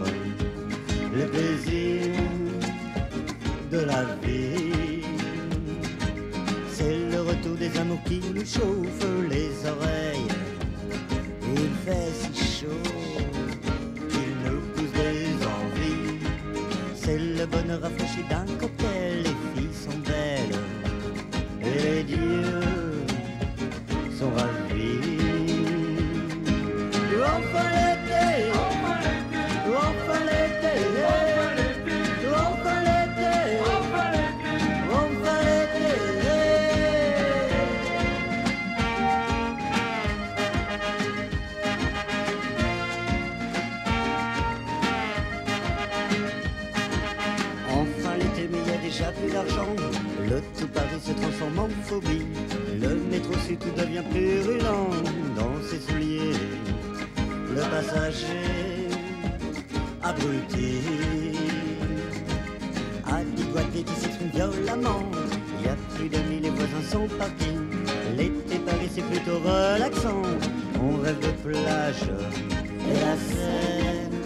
le plaisir de la vie. C'est le retour des amours qui nous chauffent les oreilles. Il fait si chaud qu'il nous pousse des envies. C'est le bonheur rafraîchi d'un cocktail. Les filles sont belles et les dieux sont ravis. Enfin l'été, enfin l'été, enfin l'été, enfin l'été. Enfin l'été, mais il y a déjà plus d'argent. Le tout Paris se transforme en phobie. Le métro sud tout devient purulent dans ses souliers. Le passager abruti a dit doigté qui s'exprime violemment. Il y a plus d'amis, les voisins sont partis. L'été Paris c'est plutôt relaxant. On rêve de plage et la Seine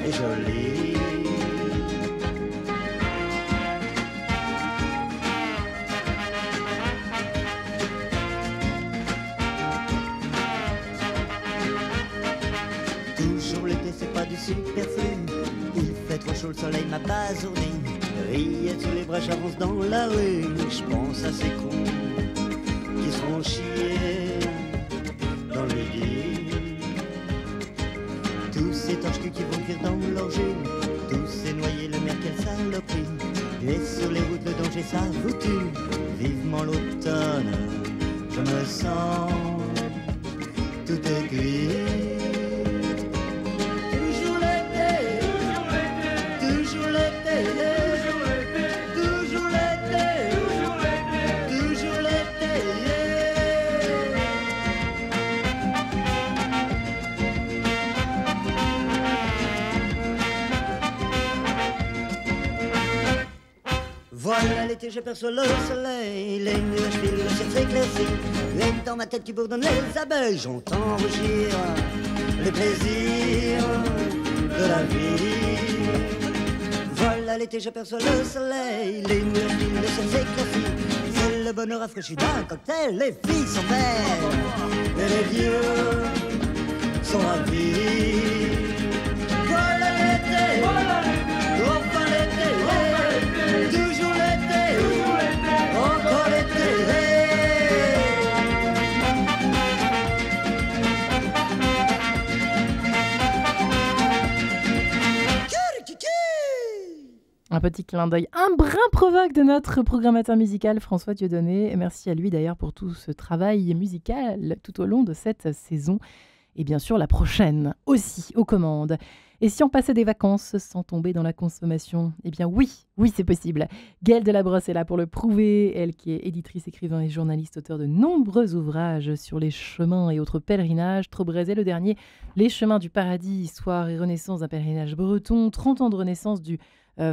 est jolie. Superflu, il fait trop chaud, le soleil m'a basourdi. Rillettes sous les bras, j'avance dans la rue. Je pense à ces cons qui seront chiés dans le lit. Tous ces torches-culs qui vont cuire dans leur jus. Tous ces noyés, le mer, quelle saloperie. Et sur les routes, le danger, ça vous tue. Vivement l'automne, je me sens tout aiguille. Voilà l'été, j'aperçois le soleil, les nuages filent, le ciel s'éclaircit. Et dans ma tête qui bourdonne les abeilles, j'entends rugir les plaisirs de la vie. Voilà l'été, j'aperçois le soleil, les nuages filent, le ciel s'éclaircit. C'est le bonheur rafraîchi d'un cocktail, les filles sont belles et les vieux sont ravis. Voilà l'été, enfin l'été, toujours l'été, encore l'été. Un petit clin d'œil, un brin provoque de notre programmateur musical François Dieudonné. Et merci à lui d'ailleurs pour tout ce travail musical tout au long de cette saison. Et bien sûr la prochaine aussi aux commandes. Et si on passait des vacances sans tomber dans la consommation? Eh bien oui, c'est possible. Gaëlle Delabrosse est là pour le prouver. Elle qui est éditrice, écrivain et journaliste, auteur de nombreux ouvrages sur les chemins et autres pèlerinages. Trobrezé le dernier, Les chemins du paradis, histoire et renaissance d'un pèlerinage breton. 30 ans de renaissance du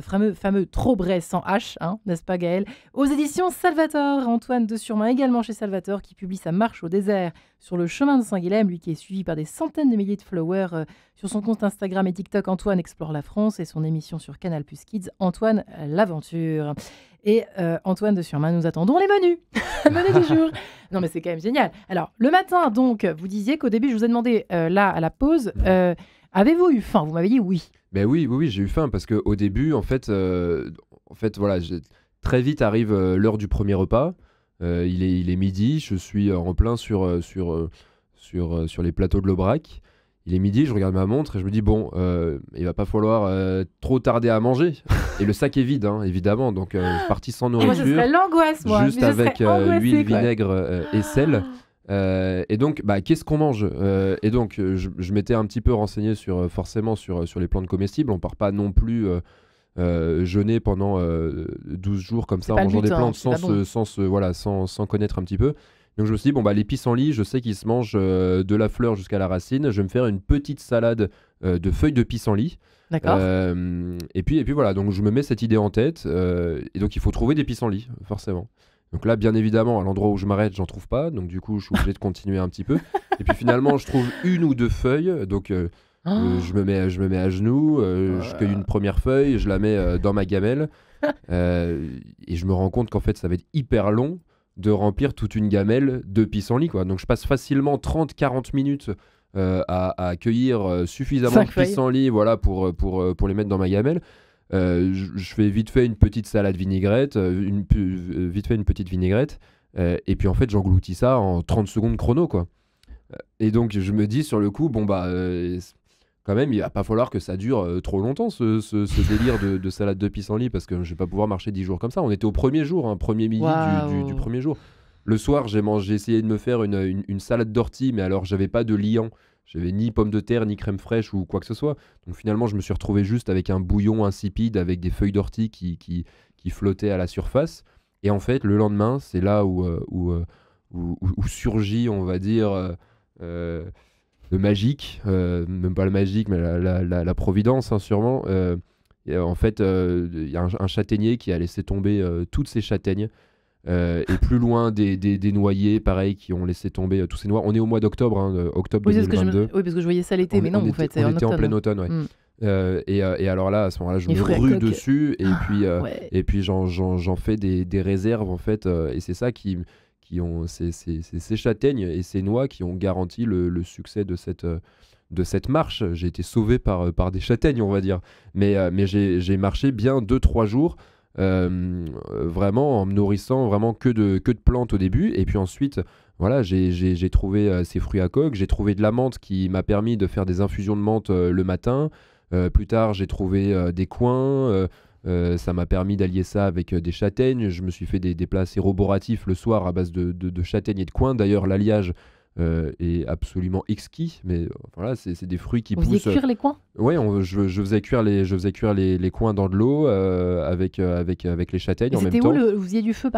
fameux Trobrez sans H, hein, n'est-ce pas Gaëlle? Aux éditions Salvator, Antoine de Surmain, également chez Salvator, qui publie sa marche au désert sur le chemin de Saint-Guilhem, lui qui est suivi par des centaines de milliers de followers sur son compte Instagram et TikTok. Antoine explore la France et son émission sur Canal+ Kids, Antoine l'aventure. Et Antoine de Surmain, nous attendons les menus, menus du jour. Non mais c'est quand même génial. Alors le matin, donc, vous disiez qu'au début, je vous ai demandé là à la pause, avez-vous eu faim? Vous m'avez dit oui. Ben oui, j'ai eu faim parce qu'au début, en fait, voilà, très vite arrive l'heure du premier repas. Il est midi, je suis en plein sur les plateaux de l'Aubrac. Il est midi, je regarde ma montre et je me dis bon, il va pas falloir trop tarder à manger. Et le sac est vide, hein, évidemment, donc je suis parti sans nourriture. Moi, ce serait l'angoisse, moi. Juste avec huile, vinaigre et sel. Et donc, qu'est-ce qu'on mange? Et donc, je m'étais un petit peu renseigné forcément sur les plantes comestibles. On part pas non plus jeûner pendant 12 jours comme ça en mangeant des plantes sans connaître un petit peu. Donc je me suis dit, les pissenlits, je sais qu'ils se mangent de la fleur jusqu'à la racine. Je vais me faire une petite salade de feuilles de pissenlit. D'accord. Et puis voilà, donc je me mets cette idée en tête. Et donc il faut trouver des pissenlits, forcément. Donc là, bien évidemment, à l'endroit où je m'arrête, j'en trouve pas. Donc du coup, je suis obligé de continuer un petit peu. Et puis finalement, je trouve 1 ou 2 feuilles. Donc je me mets à genoux, je cueille une première feuille, je la mets dans ma gamelle. Et je me rends compte qu'en fait, ça va être hyper long de remplir toute une gamelle de pissenlit, quoi. Donc je passe facilement 30-40 minutes à cueillir suffisamment de pissenlit, voilà, pour les mettre dans ma gamelle. Je fais vite fait une petite salade vinaigrette, vite fait une petite vinaigrette, et puis en fait j'engloutis ça en 30 secondes chrono, quoi. Et donc je me dis sur le coup, bon bah quand même il va pas falloir que ça dure trop longtemps ce délire de salade de pissenlit, parce que je vais pas pouvoir marcher 10 jours comme ça. On était au premier jour, premier midi du premier jour. Le soir j'ai essayé de me faire une salade d'ortie, mais alors j'avais pas de liant. J'avais ni pommes de terre, ni crème fraîche ou quoi que ce soit. Donc finalement, je me suis retrouvé juste avec un bouillon insipide, avec des feuilles d'ortie qui flottaient à la surface. Et en fait, le lendemain, c'est là où surgit, on va dire, le magique. Même pas le magique, mais la providence, hein, sûrement. Et en fait, il y a un châtaignier qui a laissé tomber toutes ses châtaignes. Et plus loin des noyers, pareil, qui ont laissé tomber tous ces noix. On est au mois d'octobre, octobre 2022. Oui, parce que je voyais ça l'été, mais non, en fait, c'est en octobre. On était en plein automne, ouais. Et alors là, à ce moment-là, je me rue dessus, et puis j'en fais des réserves, en fait. Et c'est ça qui ont ces châtaignes et ces noix qui ont garanti le succès de cette marche. J'ai été sauvé par des châtaignes, on va dire. Mais j'ai marché bien 2-3 jours. Vraiment en me nourrissant vraiment que de plantes au début, et puis ensuite voilà, j'ai trouvé ces fruits à coque, j'ai trouvé de la menthe qui m'a permis de faire des infusions de menthe le matin. Plus tard j'ai trouvé des coings, ça m'a permis d'allier ça avec des châtaignes. Je me suis fait des plats séroboratifs le soir à base de châtaignes et de coings. D'ailleurs l'alliage est absolument exquis, mais voilà, c'est des fruits qui poussent. Vous faisiez cuire les coings ? Ouais, je faisais cuire les coings dans de l'eau avec les châtaignes en même temps. C'était où vous faisiez du feu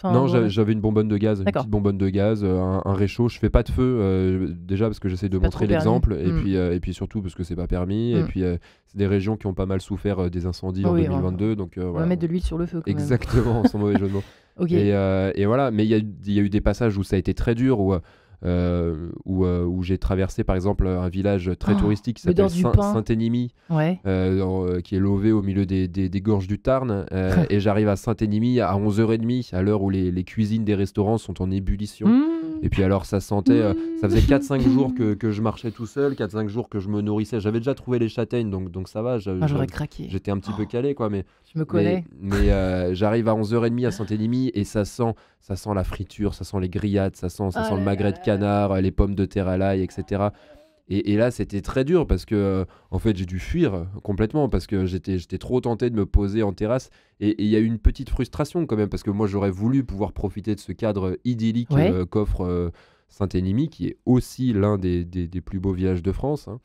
Non, j'avais une bonbonne de gaz, une petite bonbonne de gaz, un réchaud. Je fais pas de feu déjà parce que j'essaie de montrer l'exemple, et puis surtout parce que c'est pas permis. Et puis c'est des régions qui ont pas mal souffert des incendies en 2022, donc on va mettre de l'huile sur le feu. Quand exactement, sans mauvais jeu de mots. Okay. Et voilà, mais il y a eu des passages où ça a été très dur, où j'ai traversé par exemple un village très touristique qui s'appelle Saint-Énimie, qui est lové au milieu des gorges du Tarn, et j'arrive à Saint-Énimie à 11h30, à l'heure où les cuisines des restaurants sont en ébullition. Et puis alors ça sentait, ça faisait 4-5 jours que je marchais tout seul, 4-5 jours que je me nourrissais. J'avais déjà trouvé les châtaignes, donc ça va, j'aurais craqué. J'étais un petit peu calé, quoi, mais je me connais. Mais j'arrive à 11h30 à Saint-Énimie, et ça sent la friture, ça sent les grillades, ça sent le magret de canard, les pommes de terre à l'ail, etc. Et là, c'était très dur parce que, en fait, j'ai dû fuir complètement parce que j'étais trop tenté de me poser en terrasse. Et il y a eu une petite frustration quand même parce que moi, j'aurais voulu pouvoir profiter de ce cadre idyllique qu'offre Saint-Énimie, qui est aussi l'un des plus beaux villages de France. Hein.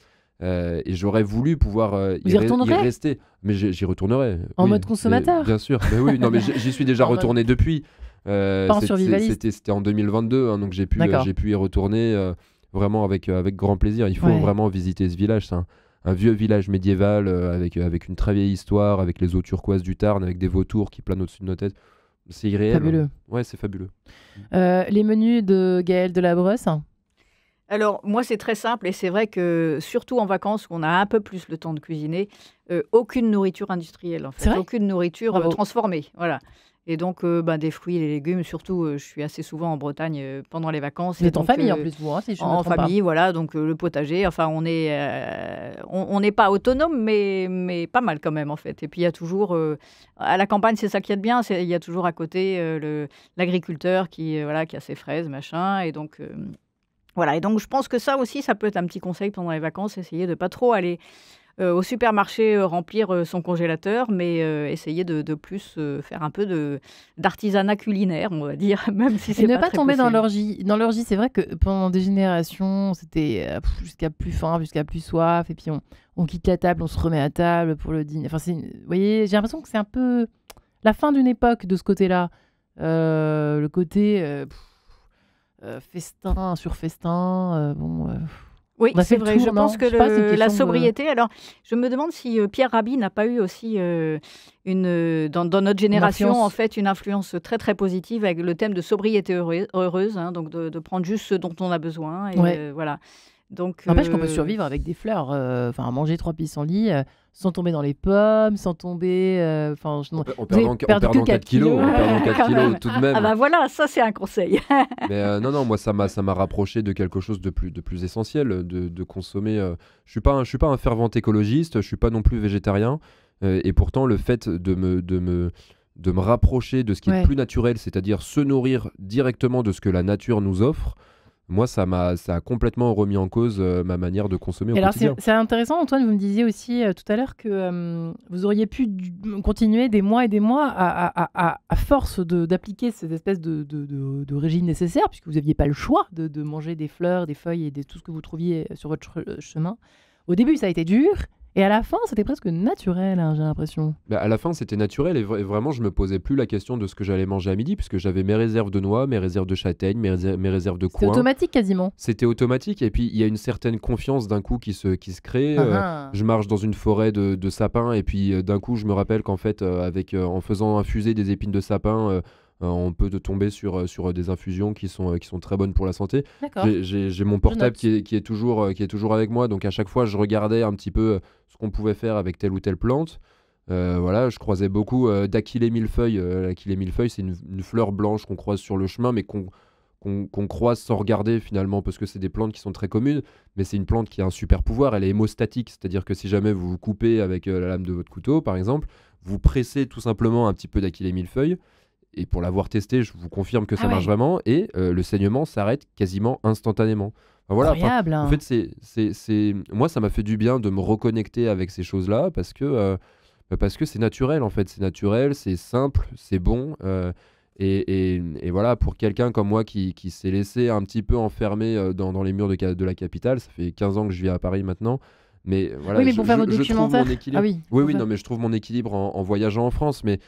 Et j'aurais voulu pouvoir y rester. Mais j'y retournerai. En mode consommateur. Bien sûr. Mais oui, non, mais j'y suis déjà retourné depuis. Pas en survivaliste. C'était en 2022, hein, donc j'ai pu y retourner vraiment avec grand plaisir. Il faut vraiment visiter ce village. C'est un vieux village médiéval avec une très vieille histoire, avec les eaux turquoises du Tarn, avec des vautours qui planent au-dessus de nos têtes. C'est irréel. Fabuleux. Ouais, c'est fabuleux. Les menus de Gaëlle Delabreuse. Alors, moi, c'est très simple, et c'est vrai que, surtout en vacances, où on a un peu plus le temps de cuisiner, aucune nourriture industrielle, en fait. Aucune nourriture transformée, voilà. Et donc, des fruits et des légumes, surtout, je suis assez souvent en Bretagne pendant les vacances. Vous êtes en famille, en plus, vous, si je me trompe pas. En famille, voilà, donc le potager, enfin, on n'est pas autonome, mais pas mal quand même, en fait. Et puis, il y a toujours, à la campagne, c'est ça qui est bien, il y a toujours à côté l'agriculteur qui a ses fraises, machin, et donc... Voilà, et donc je pense que ça aussi, ça peut être un petit conseil pendant les vacances, essayer de ne pas trop aller au supermarché remplir son congélateur, mais essayer de plus faire un peu d'artisanat culinaire, on va dire, même si c'est pas ne pas très tomber possible. dans l'orgie. C'est vrai que pendant des générations, c'était jusqu'à plus faim, jusqu'à plus soif, et puis on quitte la table, on se remet à table pour le dîner. Enfin, vous voyez, j'ai l'impression que c'est un peu la fin d'une époque de ce côté-là. Le côté... festin sur festin, Oui, On a c'est fait le vrai. tour, Je non pense que Je sais pas, c'est une la question de- sobriété. Alors, je me demande si Pierre Rabhi n'a pas eu aussi dans notre génération influence. en fait une influence très très positive avec le thème de sobriété heureuse, hein, donc de prendre juste ce dont on a besoin. Et Ouais. voilà. Donc, N'empêche qu'on peut survivre avec des fleurs, enfin manger 3 pissenlits sans tomber dans les pommes, sans tomber. Enfin, En vous perdant, avez perdu que 4 kilos. en perdant 4 Quand kilos même. tout de même. Ah bah voilà, ça c'est un conseil. Mais non, moi ça m'a rapproché de quelque chose de plus essentiel, de consommer. Je suis pas un fervent écologiste, je suis pas non plus végétarien, et pourtant le fait de me rapprocher de ce qui est Ouais. plus naturel, c'est-à-dire se nourrir directement de ce que la nature nous offre, moi ça a complètement remis en cause ma manière de consommer au Et alors, quotidien. c'est intéressant, Antoine, vous me disiez aussi tout à l'heure que vous auriez pu continuer des mois et des mois à force d'appliquer cette espèce de régime nécessaire, puisque vous n'aviez pas le choix de manger des fleurs, des feuilles et tout ce que vous trouviez sur votre chemin. Au début, ça a été dur, et à la fin, c'était presque naturel, hein, j'ai l'impression. Bah, à la fin, c'était naturel et vraiment, je me posais plus la question de ce que j'allais manger à midi, puisque j'avais mes réserves de noix, mes réserves de châtaignes, mes réserves de C'était coin. automatique quasiment. C'était automatique, et puis il y a une certaine confiance d'un coup qui se crée. Ah, ah. Je marche dans une forêt de sapins, et puis d'un coup, je me rappelle qu'en fait, en faisant infuser des épines de sapin, on peut tomber sur des infusions qui sont très bonnes pour la santé. D'accord. J'ai mon portable qui est toujours avec moi, donc à chaque fois, je regardais un petit peu ce qu'on pouvait faire avec telle ou telle plante. Voilà, je croisais beaucoup d'Achillée millefeuille. L'Achillée millefeuille, c'est une fleur blanche qu'on croise sur le chemin, mais qu'on croise sans regarder finalement, parce que c'est des plantes qui sont très communes, mais c'est une plante qui a un super pouvoir. Elle est hémostatique, c'est-à-dire que si jamais vous vous coupez avec la lame de votre couteau, par exemple, vous pressez tout simplement un petit peu d'Achillée millefeuille. Et pour l'avoir testé, je vous confirme que ça marche vraiment. Et le saignement s'arrête quasiment instantanément. Enfin, voilà, Incroyable. en fait, moi, ça m'a fait du bien de me reconnecter avec ces choses-là parce que c'est naturel, en fait. C'est naturel, c'est simple, c'est bon. Et voilà, pour quelqu'un comme moi qui s'est laissé un petit peu enfermer dans les murs de la capitale, ça fait 15 ans que je vis à Paris maintenant. Mais voilà, Oui, mais pour faire votre je trouve documentaire. mon équilibre. Ah oui. Oui, non, mais je trouve mon équilibre en voyageant en France. Mais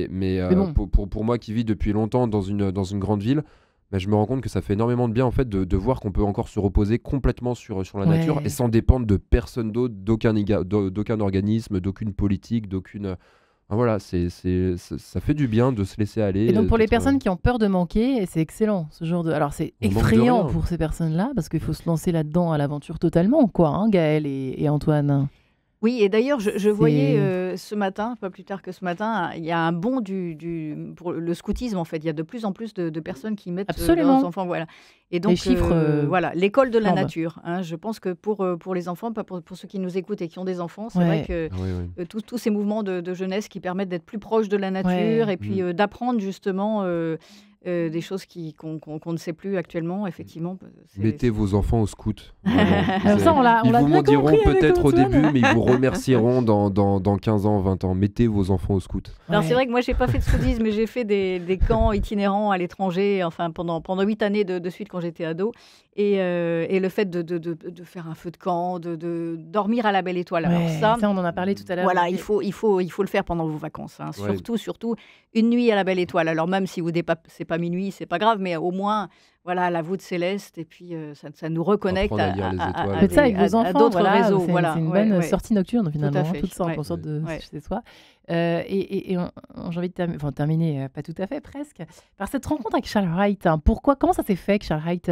bon. pour moi qui vis depuis longtemps dans une grande ville, bah, je me rends compte que ça fait énormément de bien en fait de voir qu'on peut encore se reposer complètement sur la nature et sans dépendre de personne d'autre, d'aucun organisme, d'aucune politique, d'aucune. Voilà, ça fait du bien de se laisser aller. Et donc pour les d'être, personnes qui ont peur de manquer, c'est excellent ce genre de. Alors c'est On manque de effrayant rien. pour ces personnes-là parce qu'il faut se lancer là-dedans à l'aventure totalement, quoi, hein, Gaël et Antoine. Oui, et d'ailleurs, je voyais ce matin, pas plus tard que ce matin, il y a un bond pour le scoutisme, en fait. Il y a de plus en plus de personnes qui mettent Absolument. leurs enfants. Voilà. Et donc, Les chiffres, voilà, l'école de la flambent. nature. Hein, je pense que pour les enfants, pas pour ceux qui nous écoutent et qui ont des enfants, c'est Ouais. vrai que Oui. tous ces mouvements de jeunesse qui permettent d'être plus proches de la nature Ouais. et puis d'apprendre justement des choses qu'on ne sait plus actuellement, effectivement. Mettez vos enfants au scout. Alors ça, on l'a Ils vous bien m'en diront compris avec peut-être au Antoine. début, mais ils vous remercieront dans 15 ans, 20 ans. Mettez vos enfants au scout. Alors Ouais. c'est vrai que moi j'ai pas fait de scoutisme, mais j'ai fait des camps itinérants à l'étranger, enfin pendant 8 années de suite quand j'étais ado, et le fait de faire un feu de camp, de dormir à la belle étoile. Alors Ouais, ça, on en a parlé tout à l'heure. voilà, il faut le faire pendant vos vacances, hein. Ouais. Surtout une nuit à la belle étoile. Alors même si vous dépassez pas minuit, c'est pas grave, mais au moins voilà la voûte céleste et puis ça nous reconnecte Apprendre à lire les étoiles. Faites ça avec vos à enfants, d'autres voilà, réseaux. c'est Voilà, c'est une ouais, bonne ouais. sortie nocturne finalement, fait, toute simple, ouais. en sorte de Ouais. chez soi. Et j'ai envie de terminer, pas tout à fait presque, par cette rencontre avec Charles Wright. Hein. Comment ça s'est fait que Charles Wright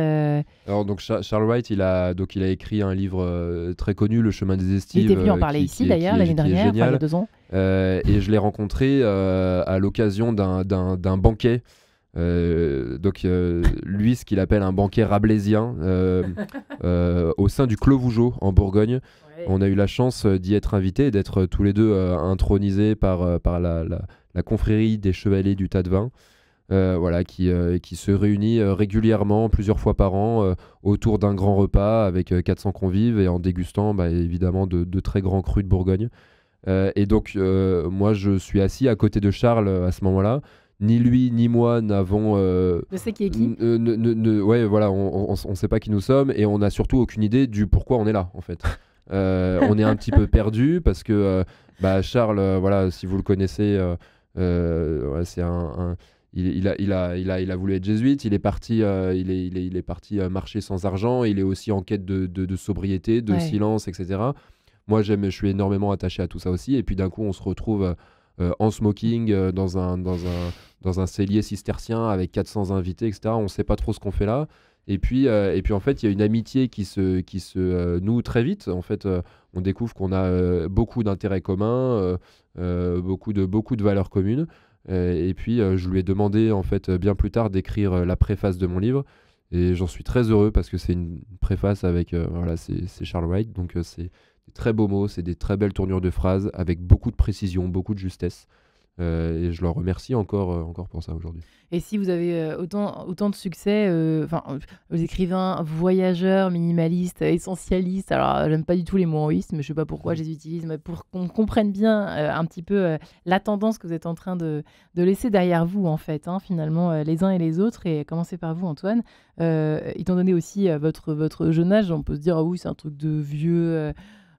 Alors donc Charles Wright, il a écrit un livre très connu, Le chemin des il estives. était venu en parler ici d'ailleurs l'année dernière, enfin, il y a génial. 2 ans. Et je l'ai rencontré à l'occasion d'un banquet. Lui, ce qu'il appelle un banquet rabelaisien au sein du Clos Vougeot en Bourgogne. On a eu la chance d'y être invités et d'être tous les deux intronisés par la confrérie des chevaliers du tas de vin. Qui se réunit régulièrement, plusieurs fois par an, autour d'un grand repas avec 400 convives et en dégustant évidemment de très grands crus de Bourgogne. Et donc, moi, je suis assis à côté de Charles à ce moment-là. Ni lui ni moi n'avons. Je sais qui est qui. Voilà, on ne sait pas qui nous sommes et on n'a surtout aucune idée du pourquoi on est là, en fait. On est un petit peu perdu parce que Charles, voilà, si vous le connaissez, c'est il a voulu être jésuite, il est parti marcher sans argent, il est aussi en quête de sobriété, de silence, etc. Moi, je suis énormément attaché à tout ça aussi. Et puis d'un coup, on se retrouve en smoking dans un cellier cistercien avec 400 invités, etc. On ne sait pas trop ce qu'on fait là. Et puis en fait, il y a une amitié qui se noue très vite. En fait, on découvre qu'on a beaucoup d'intérêts communs, beaucoup de valeurs communes. Et puis, je lui ai demandé, en fait, bien plus tard, d'écrire la préface de mon livre. Et j'en suis très heureux parce que c'est une préface avec... voilà, c'est Charles Wright. Donc, c'est des très beaux mots, c'est des très belles tournures de phrases avec beaucoup de précision, beaucoup de justesse. Et je leur remercie encore pour ça aujourd'hui. Et si vous avez autant de succès, vous écrivains voyageurs, minimalistes, essentialistes, alors j'aime pas du tout les mots mais je sais pas pourquoi je les utilise, mais pour qu'on comprenne bien un petit peu la tendance que vous êtes en train de laisser derrière vous en fait, finalement les uns et les autres. Et commencez par vous, Antoine. Étant donné aussi votre jeune âge, on peut se dire ah oui, c'est un truc de vieux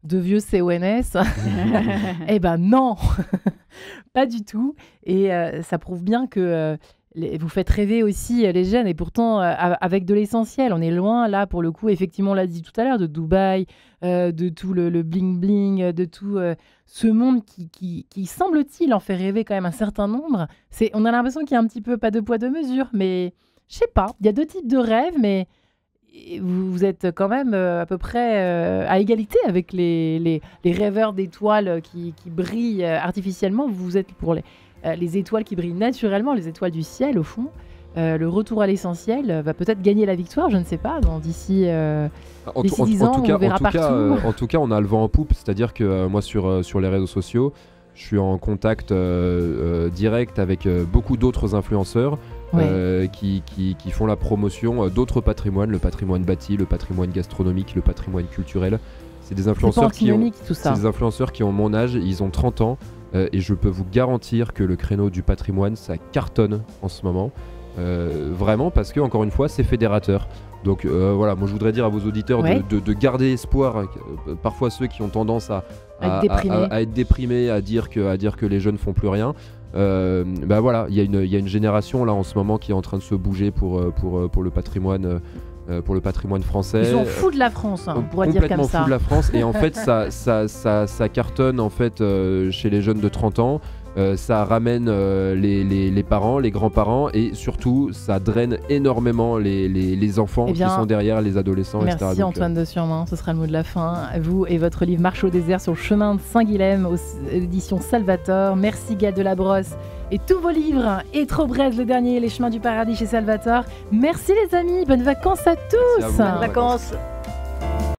CONS. Eh ben non. Pas du tout. Et ça prouve bien que vous faites rêver aussi les jeunes, et pourtant avec de l'essentiel. On est loin là pour le coup, effectivement, on l'a dit tout à l'heure, de Dubaï, de tout le bling-bling, de tout ce monde qui semble-t-il en fait rêver quand même un certain nombre. On a l'impression qu'il y a un petit peu pas de poids de mesure, mais je sais pas, il y a 2 types de rêves, mais vous êtes quand même à peu près à égalité avec les rêveurs d'étoiles qui brillent artificiellement. Vous êtes pour les étoiles qui brillent naturellement, les étoiles du ciel au fond. Le retour à l'essentiel va peut-être gagner la victoire, je ne sais pas, d'ici 10 ans, on verra partout. En tout cas, on a le vent en poupe, c'est-à-dire que moi sur les réseaux sociaux, je suis en contact direct avec beaucoup d'autres influenceurs. Qui font la promotion d'autres patrimoines, le patrimoine bâti, le patrimoine gastronomique, le patrimoine culturel. C'est des influenceurs qui ont mon âge, ils ont 30 ans et je peux vous garantir que le créneau du patrimoine, ça cartonne en ce moment. Vraiment parce que, encore une fois, c'est fédérateur. Donc voilà, moi je voudrais dire à vos auditeurs de garder espoir. Parfois ceux qui ont tendance à être déprimés, à dire que les jeunes font plus rien. Voilà, il y a une génération là en ce moment qui est en train de se bouger pour le patrimoine français. Ils sont fous de la France, on pourrait dire comme ça. Complètement fous de la France, et en fait ça cartonne en fait chez les jeunes de 30 ans. Ça ramène les parents, les grands-parents, et surtout ça draine énormément les enfants qui sont derrière, les adolescents, merci, etc. Merci Antoine de Surmain, ce sera le mot de la fin. Vous et votre livre Marche au désert sur le chemin de Saint-Guilhem aux éditions Salvator. Merci Gaël Delabrosse et tous vos livres. Et Trop Braise, le dernier, Les chemins du paradis chez Salvator. Merci les amis, bonnes vacances à tous. Bonnes vacances.